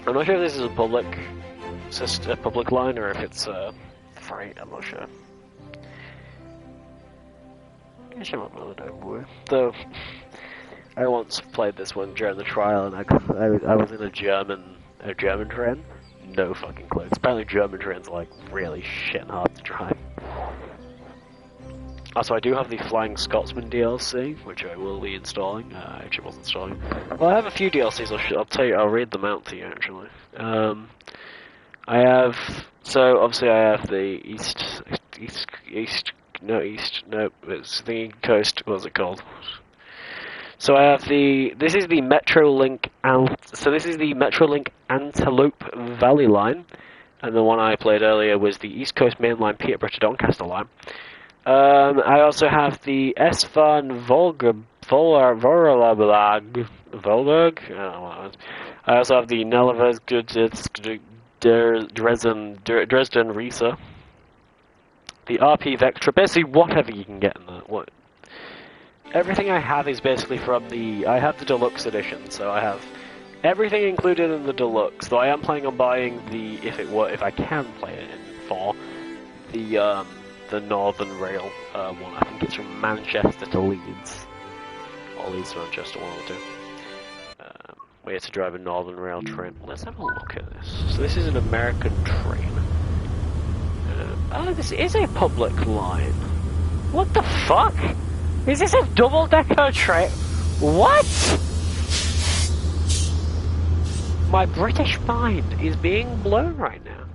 I'm not sure if this is a public line or if it's freight. I'm not sure. I should have really known more. Though I once played this one during the trial, and I was in a German train. No fucking clue. Apparently German trains are like really shit and hard to drive. Also, I do have the Flying Scotsman DLC, which I will be installing. I actually was installing. Well, I have a few DLCs. I'll tell you. I'll read them out to you actually. I have. So obviously I have the East. No, it's the Coast. What's it called? So I have this is the Metrolink Antelope Valley line, and the one I played earlier was the East Coast Main Line Peterborough to Doncaster line. I also have the S-Bahn Volberg. I also have the Nelliver's Dresden Riesa. The RP Vectra, basically whatever you can get in that. Everything I have is basically from I have the deluxe edition, so I have everything included in the deluxe. Though I am planning on buying if I can play it in 4, the Northern Rail one. I think it's from Manchester to Leeds, or Leeds to Manchester, one of the two. We have to drive a Northern Rail train. Let's have a look at this. So this is an American train. Oh, this is a public line. What the fuck? Is this a double-decker train? What? My British mind is being blown right now.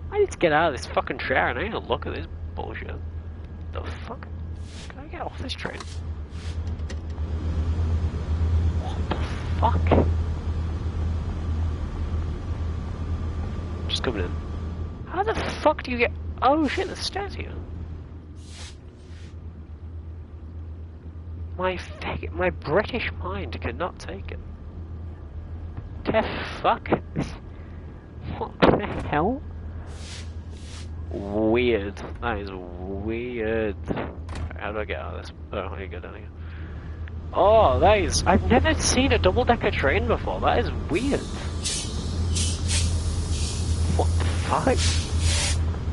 I need to get out of this fucking chair and I need to look at this bullshit. The fuck? Can I get off this train? What the fuck? Just coming in. How the fuck do you get... Oh shit, there's stairs here. My British mind cannot take it. The fuck? What the hell? Weird. That is weird. How do I get out of this? Oh, I need to go down here. Oh, that is... I've never seen a double-decker train before. That is weird. What the fuck?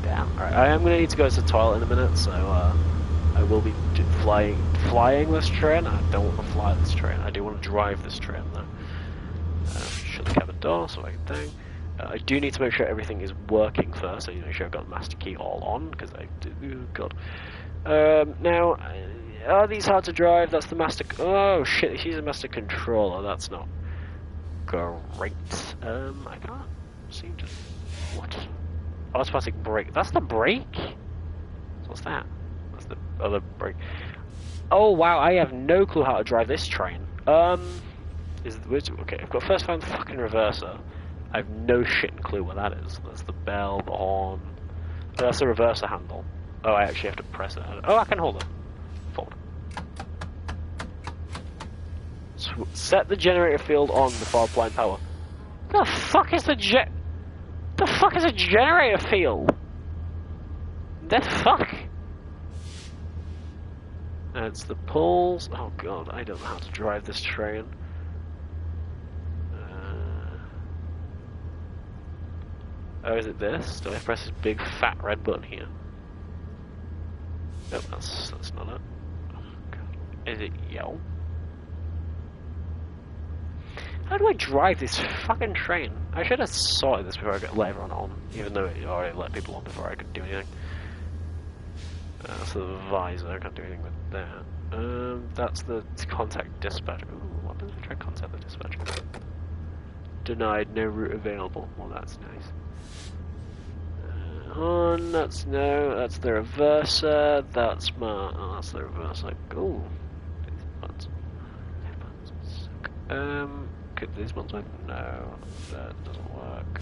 Damn. Alright, I am gonna need to go to the toilet in a minute, so, I will be flying this train. I don't want to fly this train. I do want to drive this train, though. Shut the cabin door so I can think. I do need to make sure everything is working first. I need to make sure I've got the master key all on, because I do. God. Now, are these hard to drive? That's the master. Oh shit! She's a master controller. That's not great. I can't seem to. What? Automatic brake. That's the brake. So what's that? That's the other brake. Oh wow! I have no clue how to drive this train. Okay, I've got first found the fucking reverser. I have no shitting clue what that is. That's the bell, the horn. That's the reverser handle. Oh, I actually have to press it. Oh, I can hold it. Forward. Set the generator field on before applying power. The fuck is the fuck is a generator field? The fuck? That's the pulls. Oh god, I don't know how to drive this train. Oh, is it this? Do I press this big fat red button here? Nope, that's not it. Oh, god. Is it yellow? How do I drive this fucking train? I should have sorted this before I got let everyone on, even though it already let people on before I could do anything. That's the visor, I can't do anything with that. That's the contact dispatcher. Ooh, what does we try to contact the dispatcher? Denied, no route available. Well, that's nice. On, that's no, that's the reverser, that's my, oh, that's the reverser. Ooh, these buttons. Could these ones work? No, that doesn't work.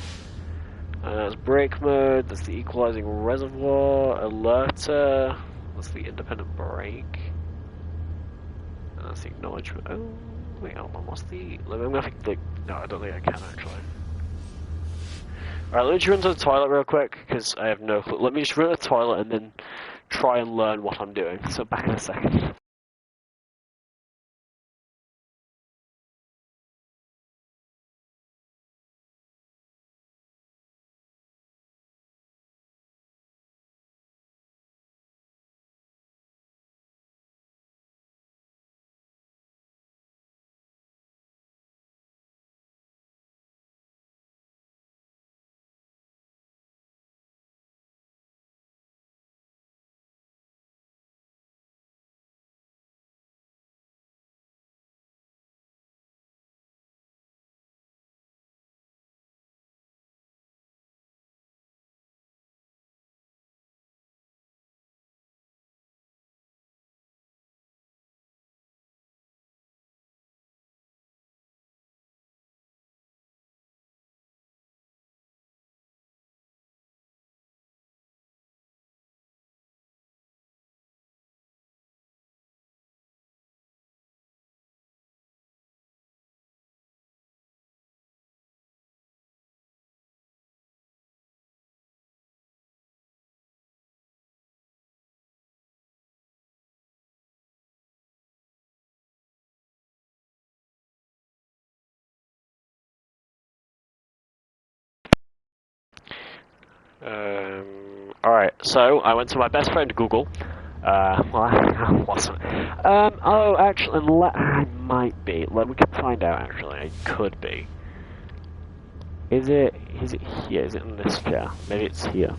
That's brake mode, that's the equalizing reservoir, alerter, that's the independent brake. And that's the acknowledgement. Oh, wait, hold on, what's the, I'm gonna have to, like, no, I don't think I can actually. Alright, let me just run to the toilet real quick, because I have no clue. Let me just run to the toilet and then try and learn what I'm doing. So back in a second. Alright, so I went to my best friend Google. Well, I wasn't. Oh, actually, I might be. We can find out, actually. I could be. Is it here? Is it in this chair? Maybe it's here.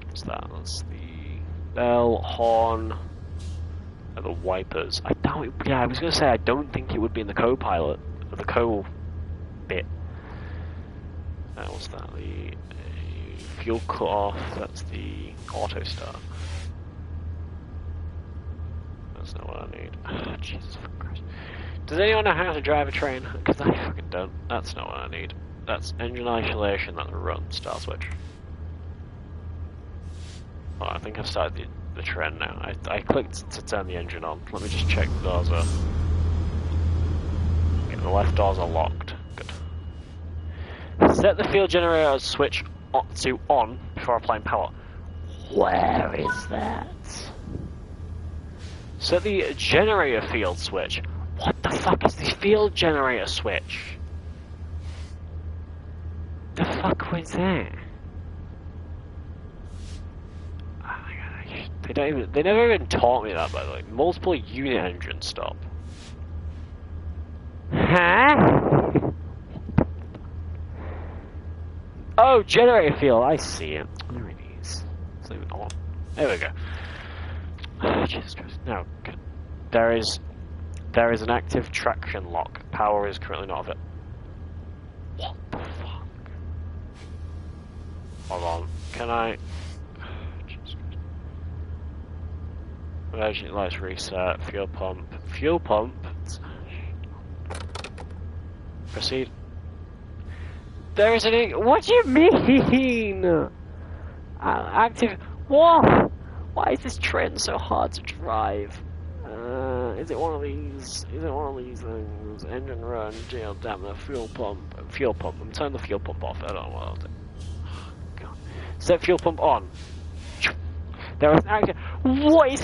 What's that? That's the bell, horn, and the wipers. I doubt it, yeah, I was going to say, I don't think it would be in the co-pilot, or the co-bit. What's that? The fuel cut off, that's the auto start. That's not what I need. Oh, Jesus Christ. Does anyone know how to drive a train? Because I fucking don't. That's not what I need. That's engine isolation, that's a run, start switch. Oh, I think I've started the train now. I clicked to turn the engine on. Let me just check the doors are... Okay, the left doors are locked. Good. Set the field generator switch to on before applying power. Where is that? Set the generator field switch. What the fuck is the field generator switch? The fuck was that? Oh my god, they never even taught me that, by the way. Multiple unit engine stop. Huh? Oh, generator field, I see it. There it is. It's not even on. There we go. Oh, Jesus Christ. No, there is an active traction lock. Power is currently not of it. What the fuck? Hold on. Can I... Jesus Christ. Emergency lights reset. Fuel pump. Fuel pump? Proceed. There is an... What do you mean? Active... What? Why is this train so hard to drive? Is it one of these? Is it one of these things? Engine run, jail, damn the fuel pump. Fuel pump. I'm turning the fuel pump off. I don't know what I'll do. God. Set fuel pump on. There is an active... What is...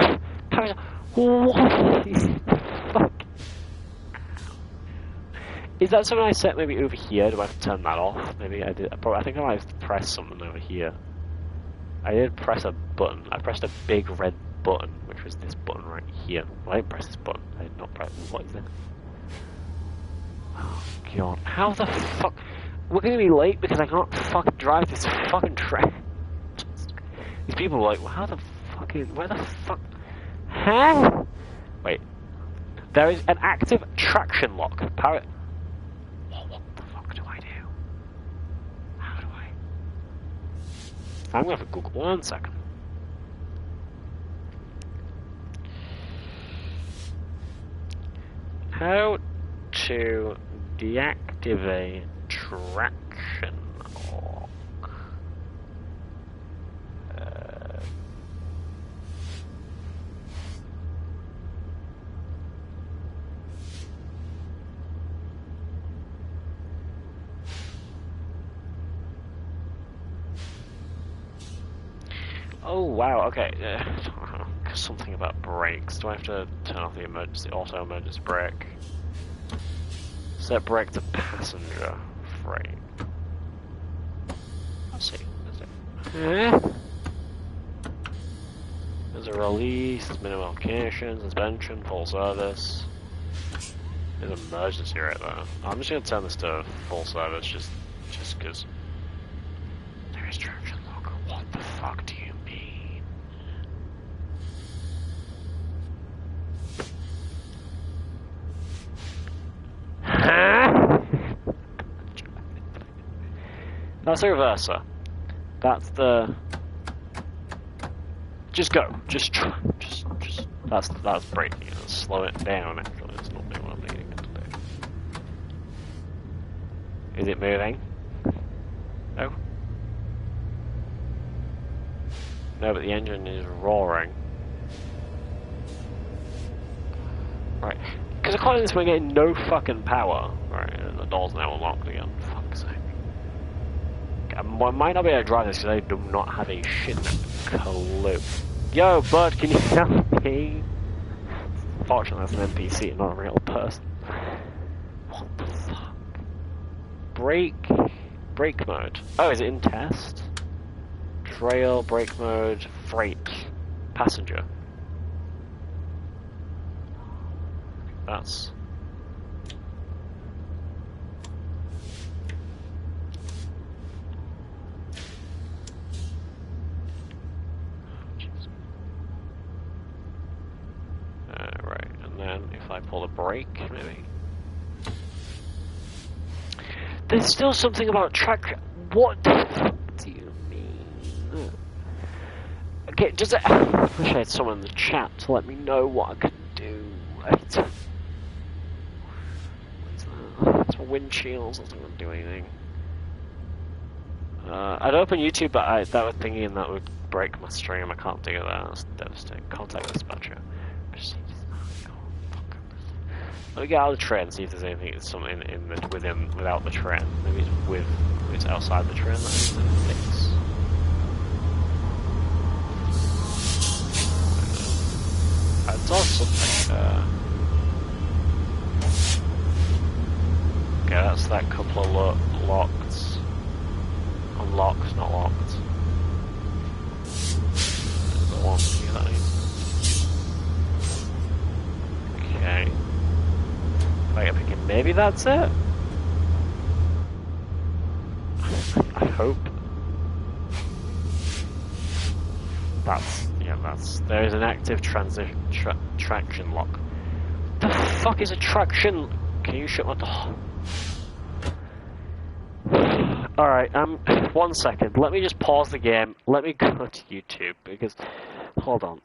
What is... Fuck? Is that something I set maybe over here? Do I have to turn that off? Maybe I did. I think I might have to press something over here. I did press a button. I pressed a big red button, which was this button right here. Well, I didn't press this button. I did not press. What is it? Oh god! How the fuck? We're gonna be late because I can't fucking drive this fucking train. These people are like, well, how the fuck is? Where the fuck? Huh? Wait. There is an active traction lock. What the fuck do I do? How do I? I'm gonna have to Google 1 second. How to deactivate traction lock? Oh wow, okay. Something about brakes. Do I have to turn off the auto emergency brake? Set brake to passenger frame. Let's see. There's a release, there's minimum location, suspension, full service. There's an emergency right there. I'm just gonna turn this to full service just because there is traction lock. What the fuck do you mean? Huh? That's the reverser. That's the... Just go. Just that's braking it. Slow it down, actually. It's not doing what I'm needing it to do. Is it moving? No? No, but the engine is roaring. Right. Because according to this, we're getting no fucking power. Right, and the door's now unlocked again. Fuck's sake. I might not be able to drive this because I do not have a shit clue. Yo, bud, can you help me? Fortunately, that's an NPC, not a real person. What the fuck? Brake mode. Oh, is it in test? Trail, brake mode, freight, passenger. That's... right, and then if I pull the brake, maybe... There's still something about track... What the fuck do you mean? Okay, does it... I wish I had someone in the chat to let me know what I could do. It's for windshields, doesn't even do anything. I'd open YouTube, but that would thingy and that would break my stream. I can't do that. That's devastating. Contact dispatcher. Let me get out of the train and see if there's anything, something without the train. Maybe it's outside the train that needs to fix. I saw something. Okay, that's that couple of locked. Unlocked, not locked. The one here that is. Okay. Wait, maybe that's it? I hope. There is an active traction lock. The fuck is a traction? Can you shut my door? Alright, 1 second. Let me just pause the game. Let me go to YouTube because, hold on.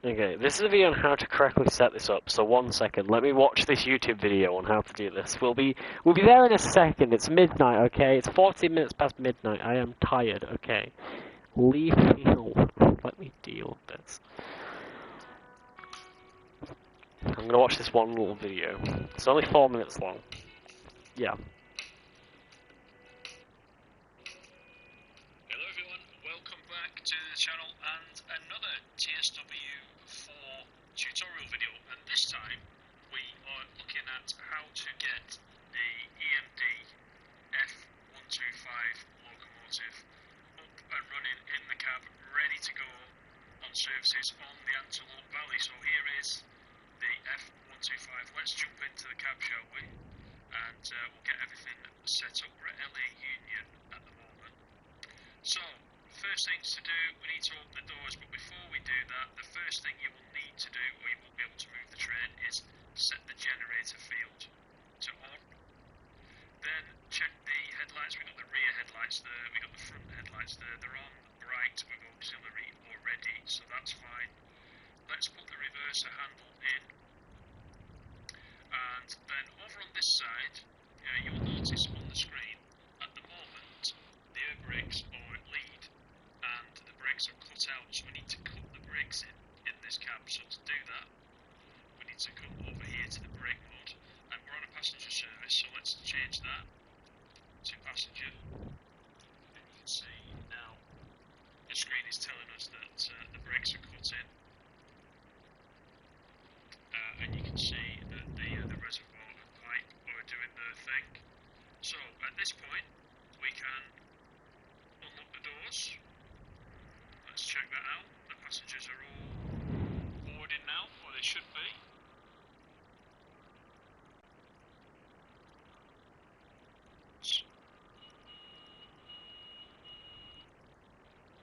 Okay, this is a video on how to correctly set this up, so 1 second, let me watch this YouTube video on how to do this. We'll be there in a second, it's midnight, okay? It's 14 minutes past midnight, I am tired, okay? Leave me alone, let me deal with this. I'm gonna watch this one little video. It's only 4 minutes long. Yeah. Hello everyone, welcome back to the channel and another TSW4 tutorial video, and this time we are looking at how to get the EMD F125 locomotive up and running in the cab, ready to go on services on the Antelope Valley. So here is the F125. Let's jump into the cab, shall we? And we'll get everything set up. We're at LA Union at the moment. So, first things to do, we need to open the doors, but before we do that, the first thing you will need to do, or you won't be able to move the train, is set the generator field to on. Then check the headlights. We've got the rear headlights there, we've got the front headlights there, they're on bright with auxiliary already, so that's fine. Let's put the reverser handle in, and then over on this side, you'll notice on the screen, at the moment, the air brakes are at lead, and the brakes are cut out, so we need to cut the brakes in this cab. So to do that, we need to come over here to the brake mode, and we're on a passenger service, so let's change that to passenger. And you can see now the screen is telling us that the brakes are cut in. And you can see that the reservoir and pipe are doing their thing. So at this point, we can unlock the doors. Let's check that out. The passengers are all boarded now, or they should be.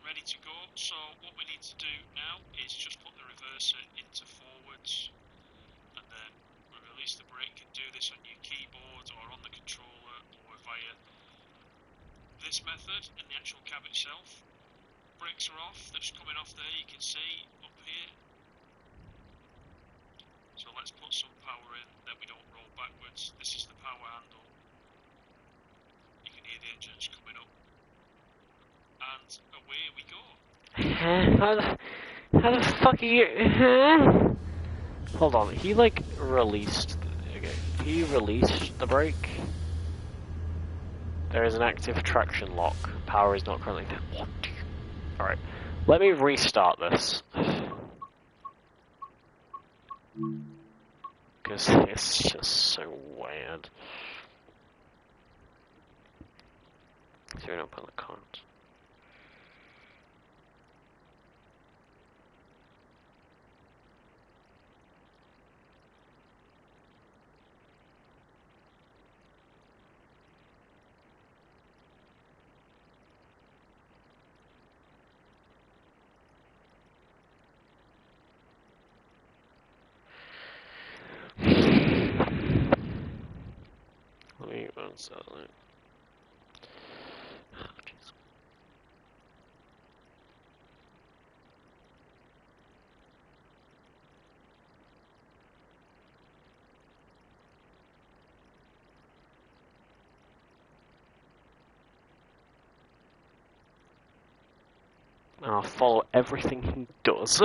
Ready to go. So what we need to do now is just put the reverser into forwards, and then we release the brake. You can do this on your keyboard or on the controller or via this method in the actual cab itself. Brakes are off, they're just coming off there, you can see up here. So let's put some power in, then we don't roll backwards. This is the power handle. You can hear the engines coming up. And away we go. How the fuck are you? Hold on, he like released. Okay, he released the brake. There is an active traction lock. Power is not currently down. What? Alright, let me restart this. Because it's just so weird. So we don't put the cons. Let me unsell it. Oh, jeez. And I'll follow everything he does.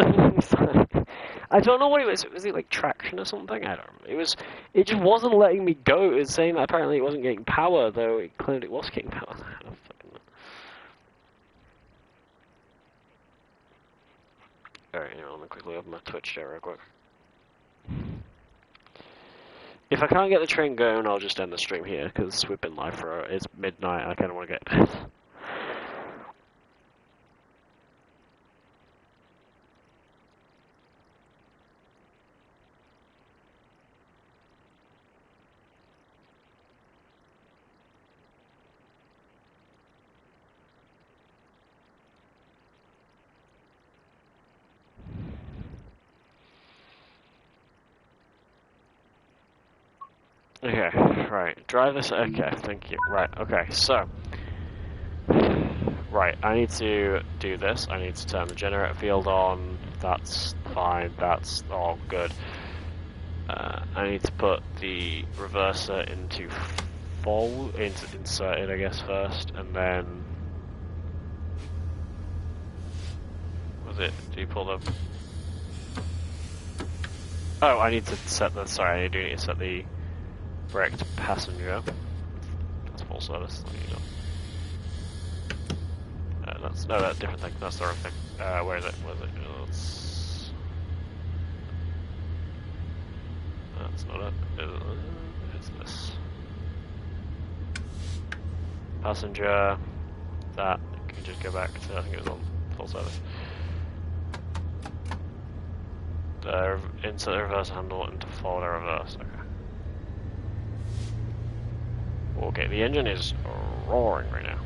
I don't know what it was. Was it like traction or something? I don't know. It just wasn't letting me go. It was saying that apparently it wasn't getting power, though it claimed it was getting power. I don't fucking know. Alright, anyway, let me quickly open my Twitch there real quick. If I can't get the train going, I'll just end the stream here, because we've been live for it's midnight, I kinda wanna get to bed. Okay, right, drive this, okay, thank you, right, okay, so, Right, I need to do this. I need to turn the generator field on. That's fine. That's all good. I need to put the reverser into inserted, I guess, first, and then was it? Do you pull the? Oh, I need to set the. Sorry, I do need to set the brake to passenger. That's full service. That's no, that's a different thing. That's the wrong thing. Where is it? Where is it? That's not it. It's this. Passenger. That can just go back to. I think it was on full service. Insert the reverse handle into forward or reverse. Okay. Okay, the engine is roaring right now.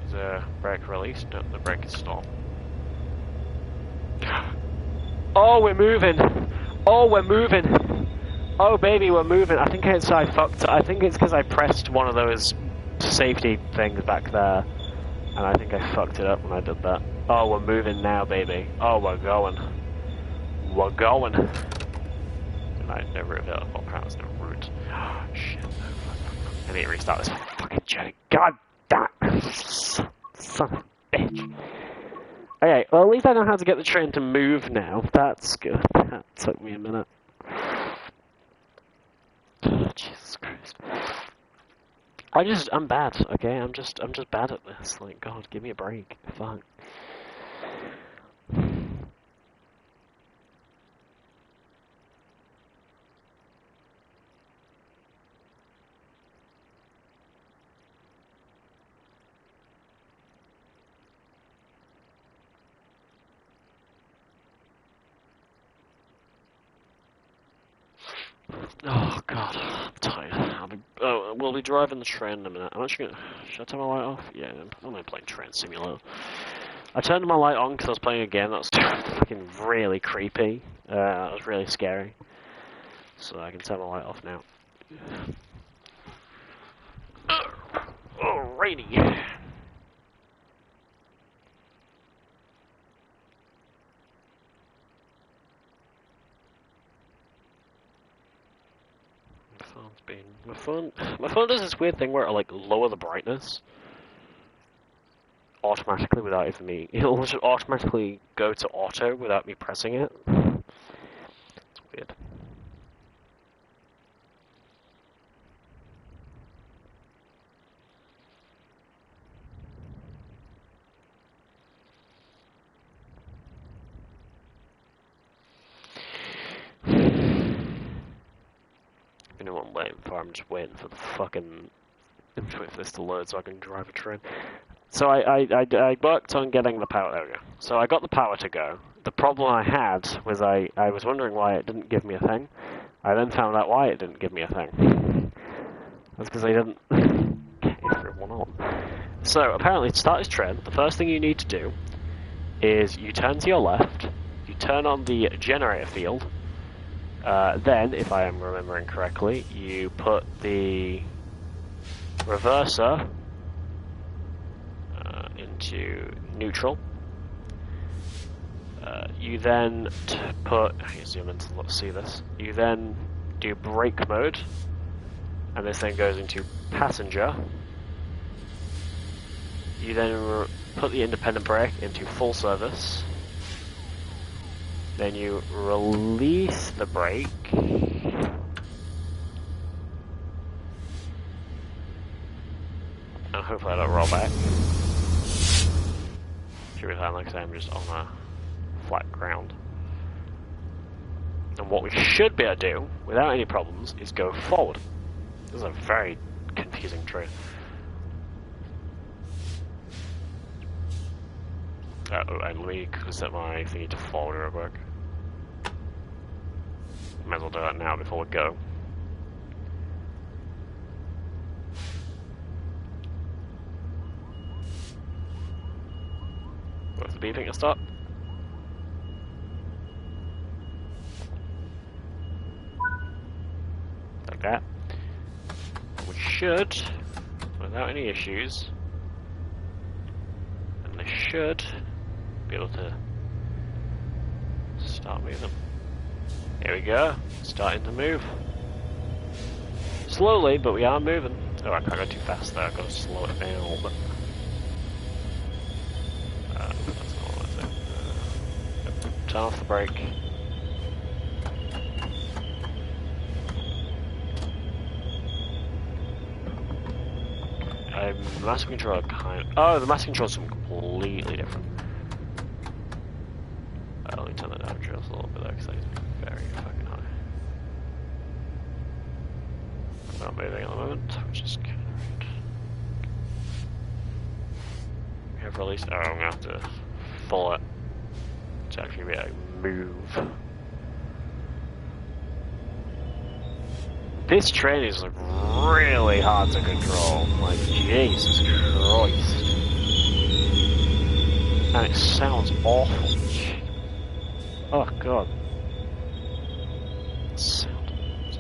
Is the brake released? No, the brake is stopped. Oh, we're moving! Oh, we're moving! Oh, baby, we're moving. I think it's I fucked. I think it's because I pressed one of those safety things back there, and I think I fucked it up when I did that. Oh, we're moving now, baby. Oh, we're going. We're going. And I never revealed. Oh, crap, there's no route. Oh, shit. I need to restart this fucking jetty. God damn. Son of a bitch. Okay, well, at least I know how to get the train to move now. That's good. That took me a minute. Oh, Jesus Christ. I'm bad, okay? I'm just bad at this. Like, God, give me a break. Fuck. Oh God, I'm tired. We'll be driving the train in a minute. I'm actually gonna. Should I turn my light off? Yeah, I'm only playing Train Simulator. I turned my light on because I was playing a game that was fucking really creepy. That was really scary. So I can turn my light off now. Alrighty. My phone does this weird thing where it'll like lower the brightness automatically without even me. It'll just automatically go to auto without me pressing it. It's weird. You know what I'm waiting for? I'm just waiting for the fucking. I'm just waiting for this to load so I can drive a train. So I worked on getting the power. There we go. So I got the power to go. The problem I had was I was wondering why it didn't give me a thing. I then found out why it didn't give me a thing. That's because I didn't get everyone on. So apparently to start this train, the first thing you need to do is you turn to your left, you turn on the generator field, then, if I am remembering correctly, you put the reverser into neutral. You then put. You zoom in to see this. You then do brake mode, and this then goes into passenger. You then put the independent brake into full service. Then you release the brake. And hopefully I don't roll back. Should sound like I'm just on a flat ground. And what we should be able to do, without any problems, is go forward. This is a very confusing train. And let me set my thingy to forward real quick. Might as well do that now before we go. beeping to stop. Like that. We should, without any issues, and they should be able to start moving. Here we go, starting to move. Slowly, but we are moving. Oh, I can't go too fast there, I've got to slow it down a little bit. That's not what I think. Turn off the brake. Master controller kind of... Oh, the master controller is something completely different. Let me turn that down just a little bit there, because that is very fucking high. I'm not moving at the moment, which is kind of weird. We have released... Oh, I'm going to have to follow it to actually be able to move. This train is like really hard to control, like Jesus Christ. And it sounds awful. Oh god. It sounds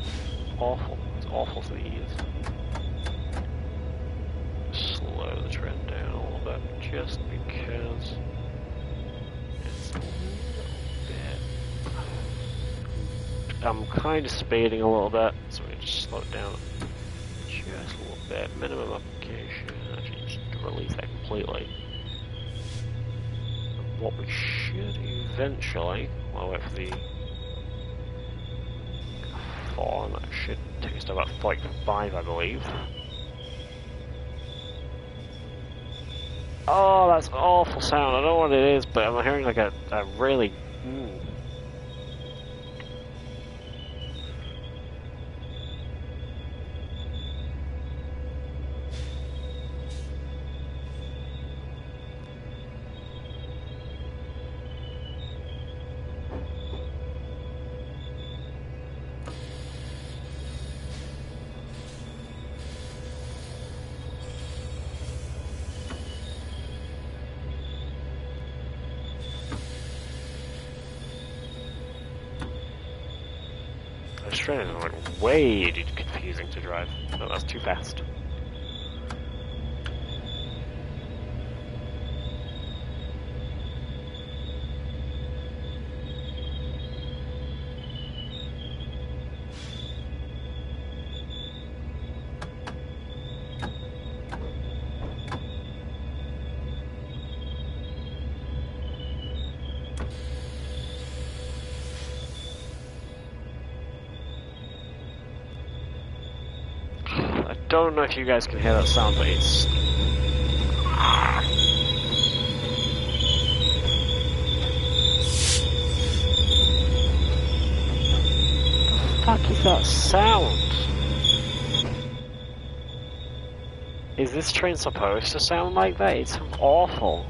awful. It's awful to the ears. Slow the train down a little bit, just because it's a little bit... I'm kind of speeding a little bit, so we just slow it down just a little bit. Minimum application, actually just release that completely. And what we should eventually, while I wait for the 4, and that should take us to about 45, I believe. Oh, that's an awful sound. I don't know what it is, but I'm hearing like a really... This train is like way too confusing to drive. No, that's too fast. I don't know if you guys can hear that sound, but it's... What the fuck is that sound? Is this train supposed to sound like that? It sounds awful.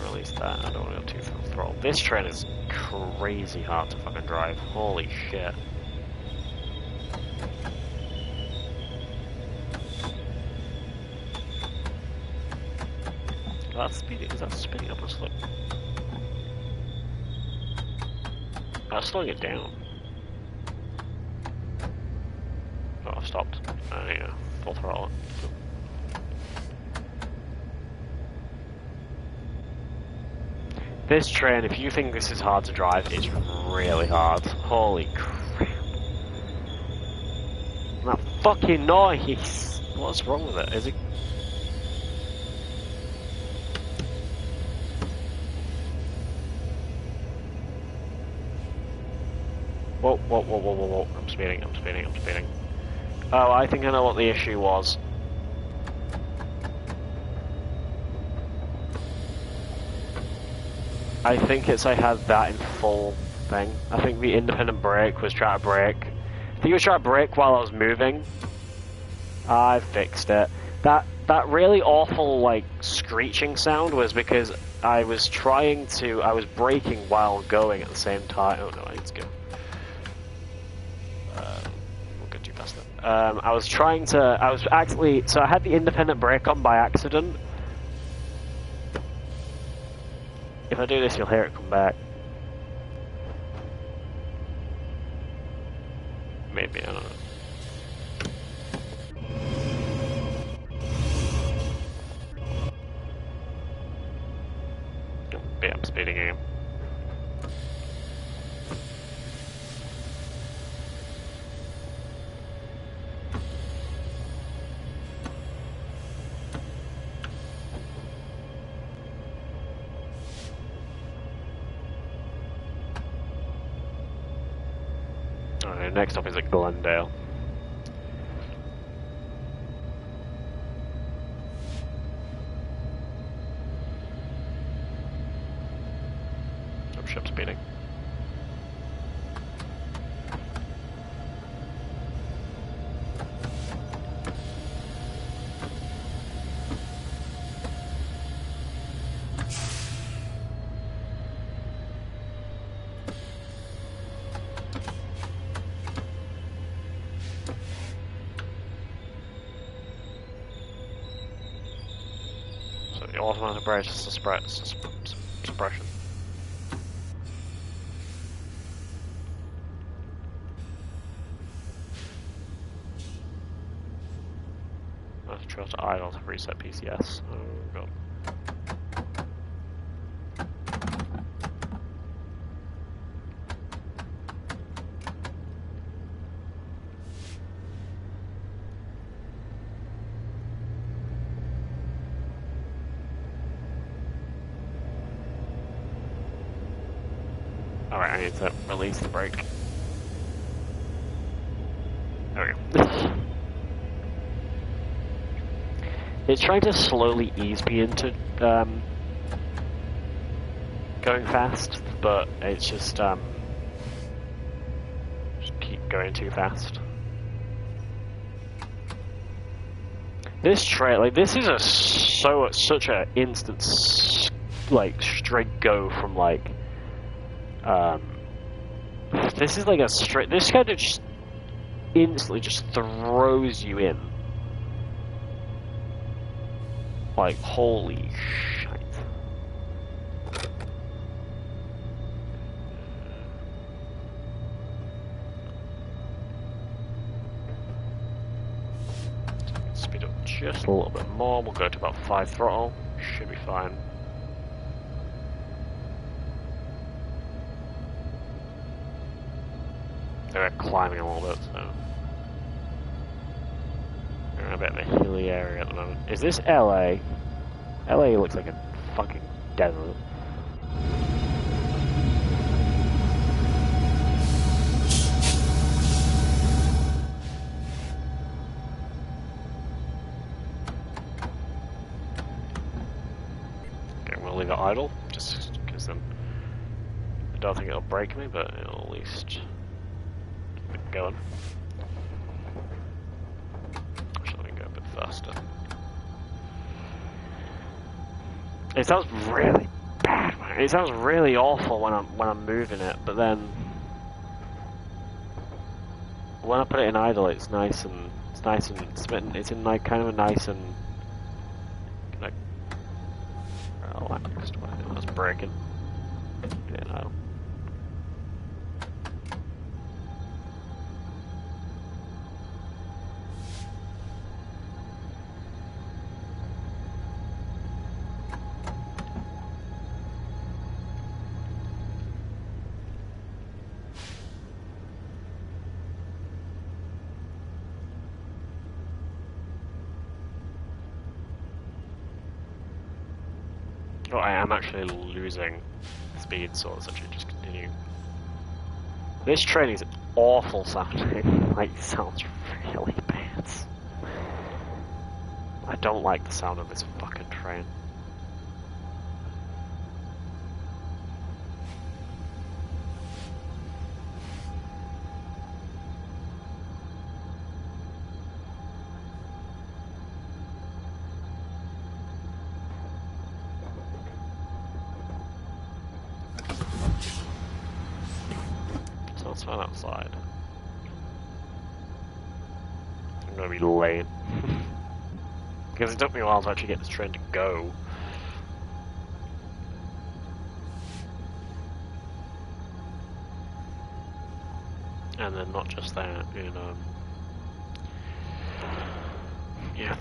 Release that, I don't want to go too full throttle. This train is crazy hard to fucking drive. Holy shit. Is that speeding up or slow? I'm slowing it down. Oh, I've stopped. Yeah, full throttle. This train, if you think this is hard to drive, it's really hard. Holy crap. That fucking noise! What's wrong with it? Is it... Whoa, whoa, whoa, whoa, whoa, whoa. I'm speeding. Oh, I think I know what the issue was. I think it's I had that in full thing. I think the independent brake was trying to brake. I think it was trying to brake while I was moving. I fixed it. That really awful, like, screeching sound was because I was braking while going at the same time. Oh no, I need to go. We'll go too fast then. I was actually, so I had the independent brake on by accident. If I do this, you'll hear it come back. Maybe, I don't know. Yeah, I'm speeding again. Alright, next stop is at Glendale. I'm speeding. So the automatic brake suppression. Let's try to idle to reset PCS. Oh god. Alright, I need to release the brake. There we go. It's trying to slowly ease me into going fast, but it's just keep going too fast. This trail, like this is such a instant like straight go from like this is like a straight. This kind of just instantly just throws you in. Like, holy shit. Speed up just a little bit more. We'll go to about 5 throttle. Should be fine. They're climbing a little bit, so. We're in a bit of a hilly area at the moment. Is this LA? LA looks like a fucking desert. Okay, we'll leave it idle, just because then I don't think it'll break me, but it'll at least keep it going. Faster. It sounds really bad, man. It sounds really awful when I'm moving it, but then when I put it in idle, it's nice and smitten. It's in like kind of a nice and like relaxed way. It was breaking. Yeah, no. Oh, I am actually losing speed, so let's actually just continue. This train is awful sounding. Like, it sounds really bad. I don't like the sound of this fucking train. Let's run outside. I'm gonna be late. Because it took me a while to actually get this train to go. And then not just that, yeah.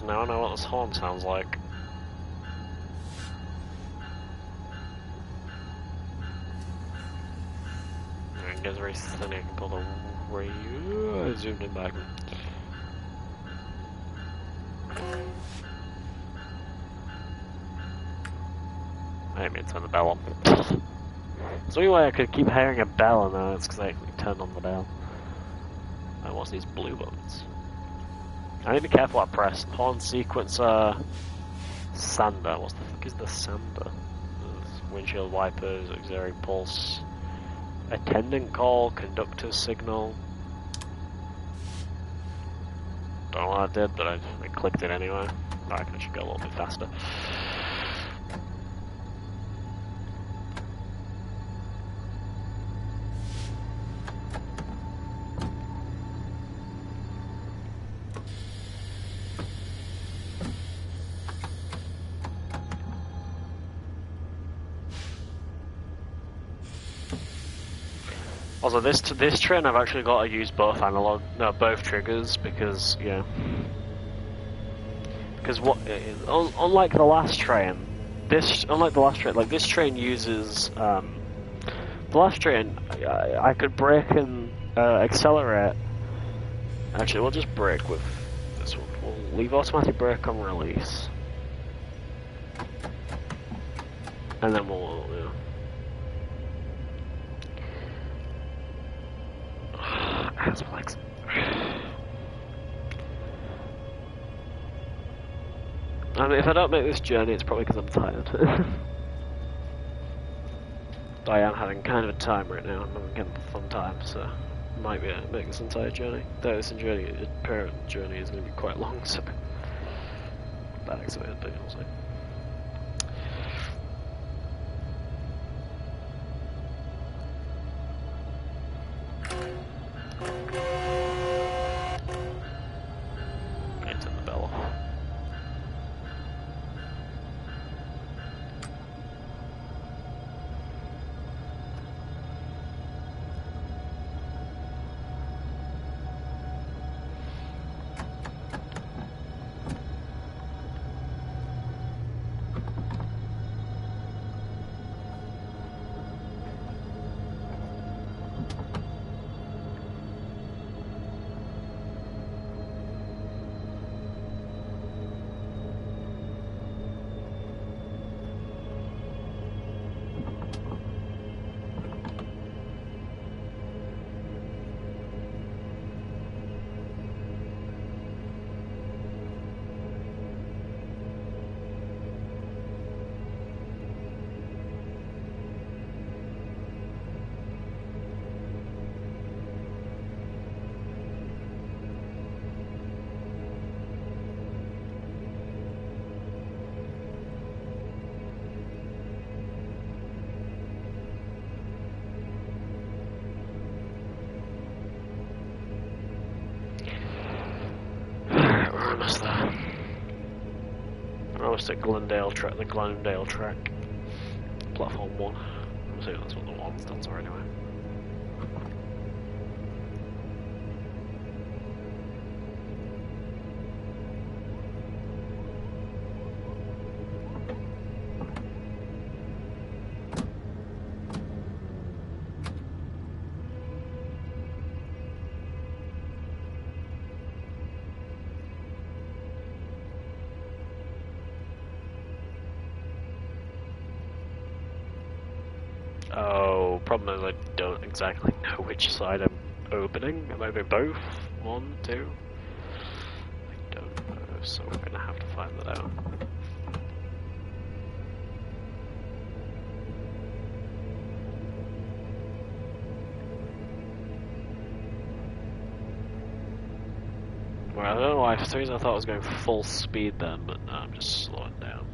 Now I know what this horn sounds like. It gets very thin, I can pull the radio. I zoomed in back. I didn't mean to turn the bell on. There's the only way I could keep hearing a bell, and then it's because I actually turned on the bell. And what's these blue buttons? I need to be careful what I press. Horn sequencer. Sander. What the fuck is the sander? There's windshield wipers, auxiliary pulse. Attendant call, conductor signal. Don't know what I did, but I clicked it anyway. I reckon I should go a little bit faster. Also, this train I've actually got to use both both triggers because unlike the last train, this train uses the last train I could brake and accelerate. Actually, we'll just brake with this one. We'll leave automatic brake on release, and then we'll. I mean, if I don't make this journey, it's probably because I'm tired. I am having kind of a time right now. I'm not getting a fun time, so I might be able to make this entire journey. Though this journey is going to be quite long, so that excited, but also. At the Glendale track, platform 1. I'm assuming that's what the one stands for anyway. Oh, problem is I don't exactly know which side I'm opening. Maybe both? 1, 2? I don't know, so we're gonna have to find that out. Well, I don't know why, for some reason I thought I was going full speed then, but no, I'm just slowing down.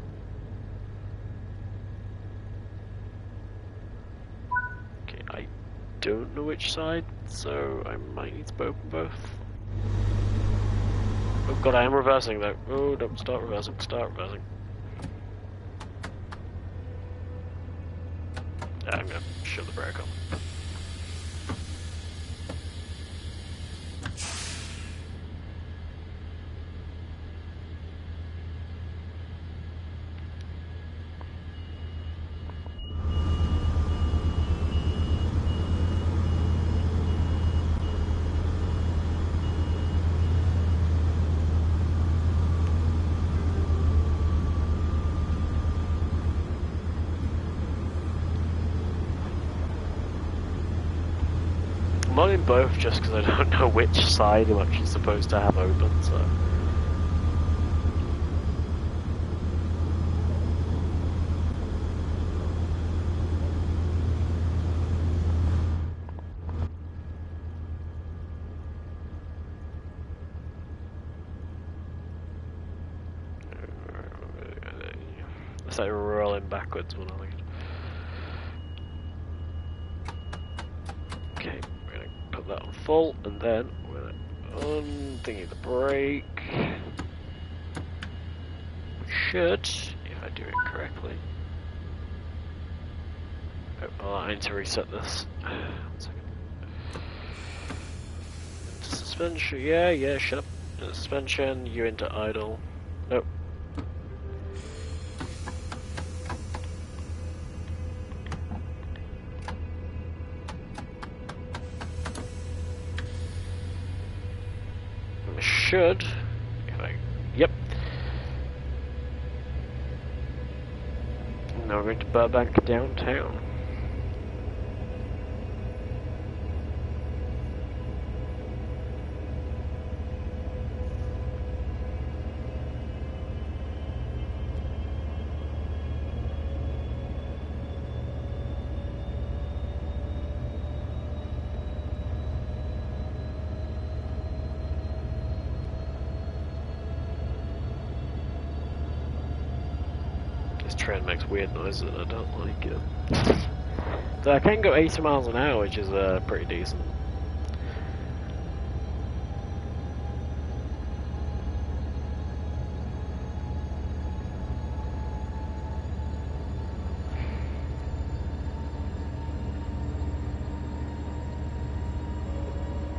Don't know which side, so I might need to open both. Oh god, I am reversing though. Oh, don't start reversing, start reversing. I'm gonna shove the brake on. I'm not in both just because I don't know which side I'm actually supposed to have open, so... It's like rolling backwards when I leave. Okay, we're gonna put that on full, and then we're gonna unthingy the brake. We should, if I do it correctly. Oh, I need to reset this. 1 second. Into suspension, yeah, shut up. Into suspension, you into idle. Nope. Should, if I, yep. Now we're going to Burbank downtown. This train makes weird noises and I don't like it. So I can go 80 miles an hour, which is pretty decent.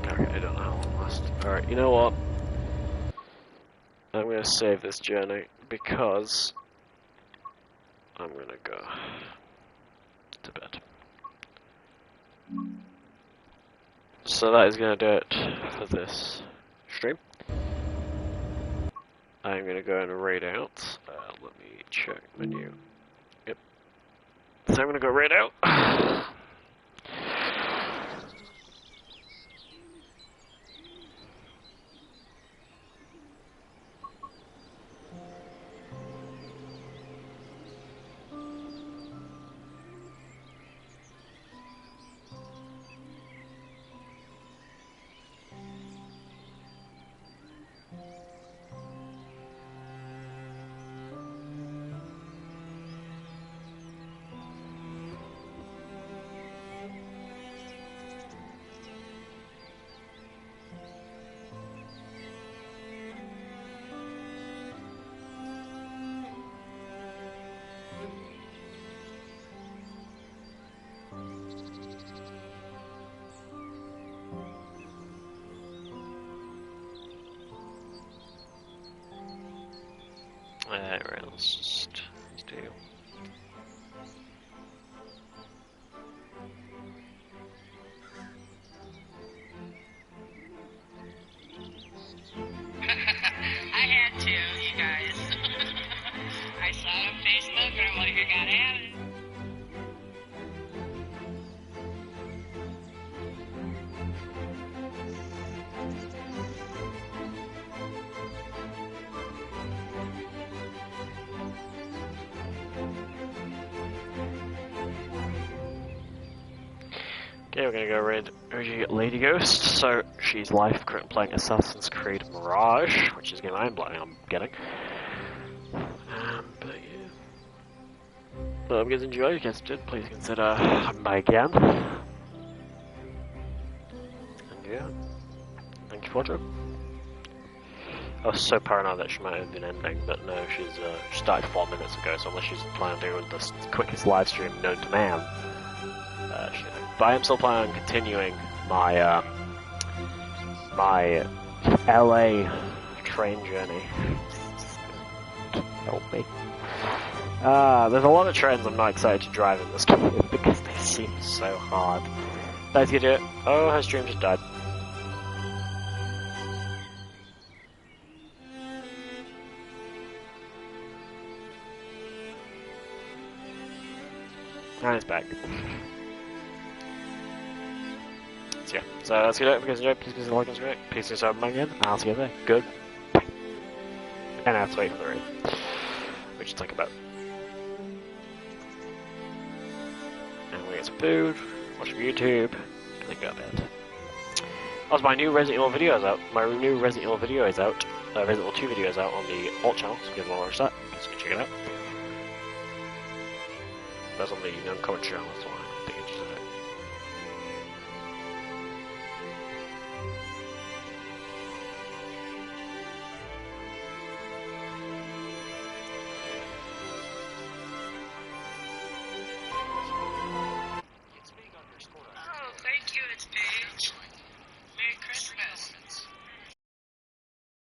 Okay, I don't know how long last. Alright, you know what? I'm gonna save this journey because I'm gonna go to bed. So that is gonna do it for this stream. I'm gonna go and raid out. Let me check menu. Yep. So I'm gonna go raid out. Alright, let's just do. I had to, you guys. I saw it on Facebook and I'm like, I gotta have it. Okay, we're gonna go raid Lady Ghost. So she's live currently playing Assassin's Creed Mirage, which is a game I'm getting. But yeah. Well, if you guys enjoyed, if you guys did, please consider coming by again. And yeah, thank you for watching. I was so paranoid that she might have been ending, but no, she started 4 minutes ago, so unless she's planning on doing the quickest live stream known to man, she, but I am still planning on continuing my, my LA train journey. Help me. There's a lot of trains I'm not excited to drive in this game, because they seem so hard. Let's get it. Oh, her stream just died. And it's back. So yeah, so let's get it. Because enjoy, please consider liking, subscribe, please consider again. I'll see you there. Good. And I have to wait for the raid, which is like about. And we get some food, watch some YouTube, and then go to bed. Also, my new Resident Evil video is out. My new Resident Evil video is out. Resident Evil 2 video is out on the alt channel, so if you guys want to watch that, just go check it out. That's on the non-comment channel, that's why I think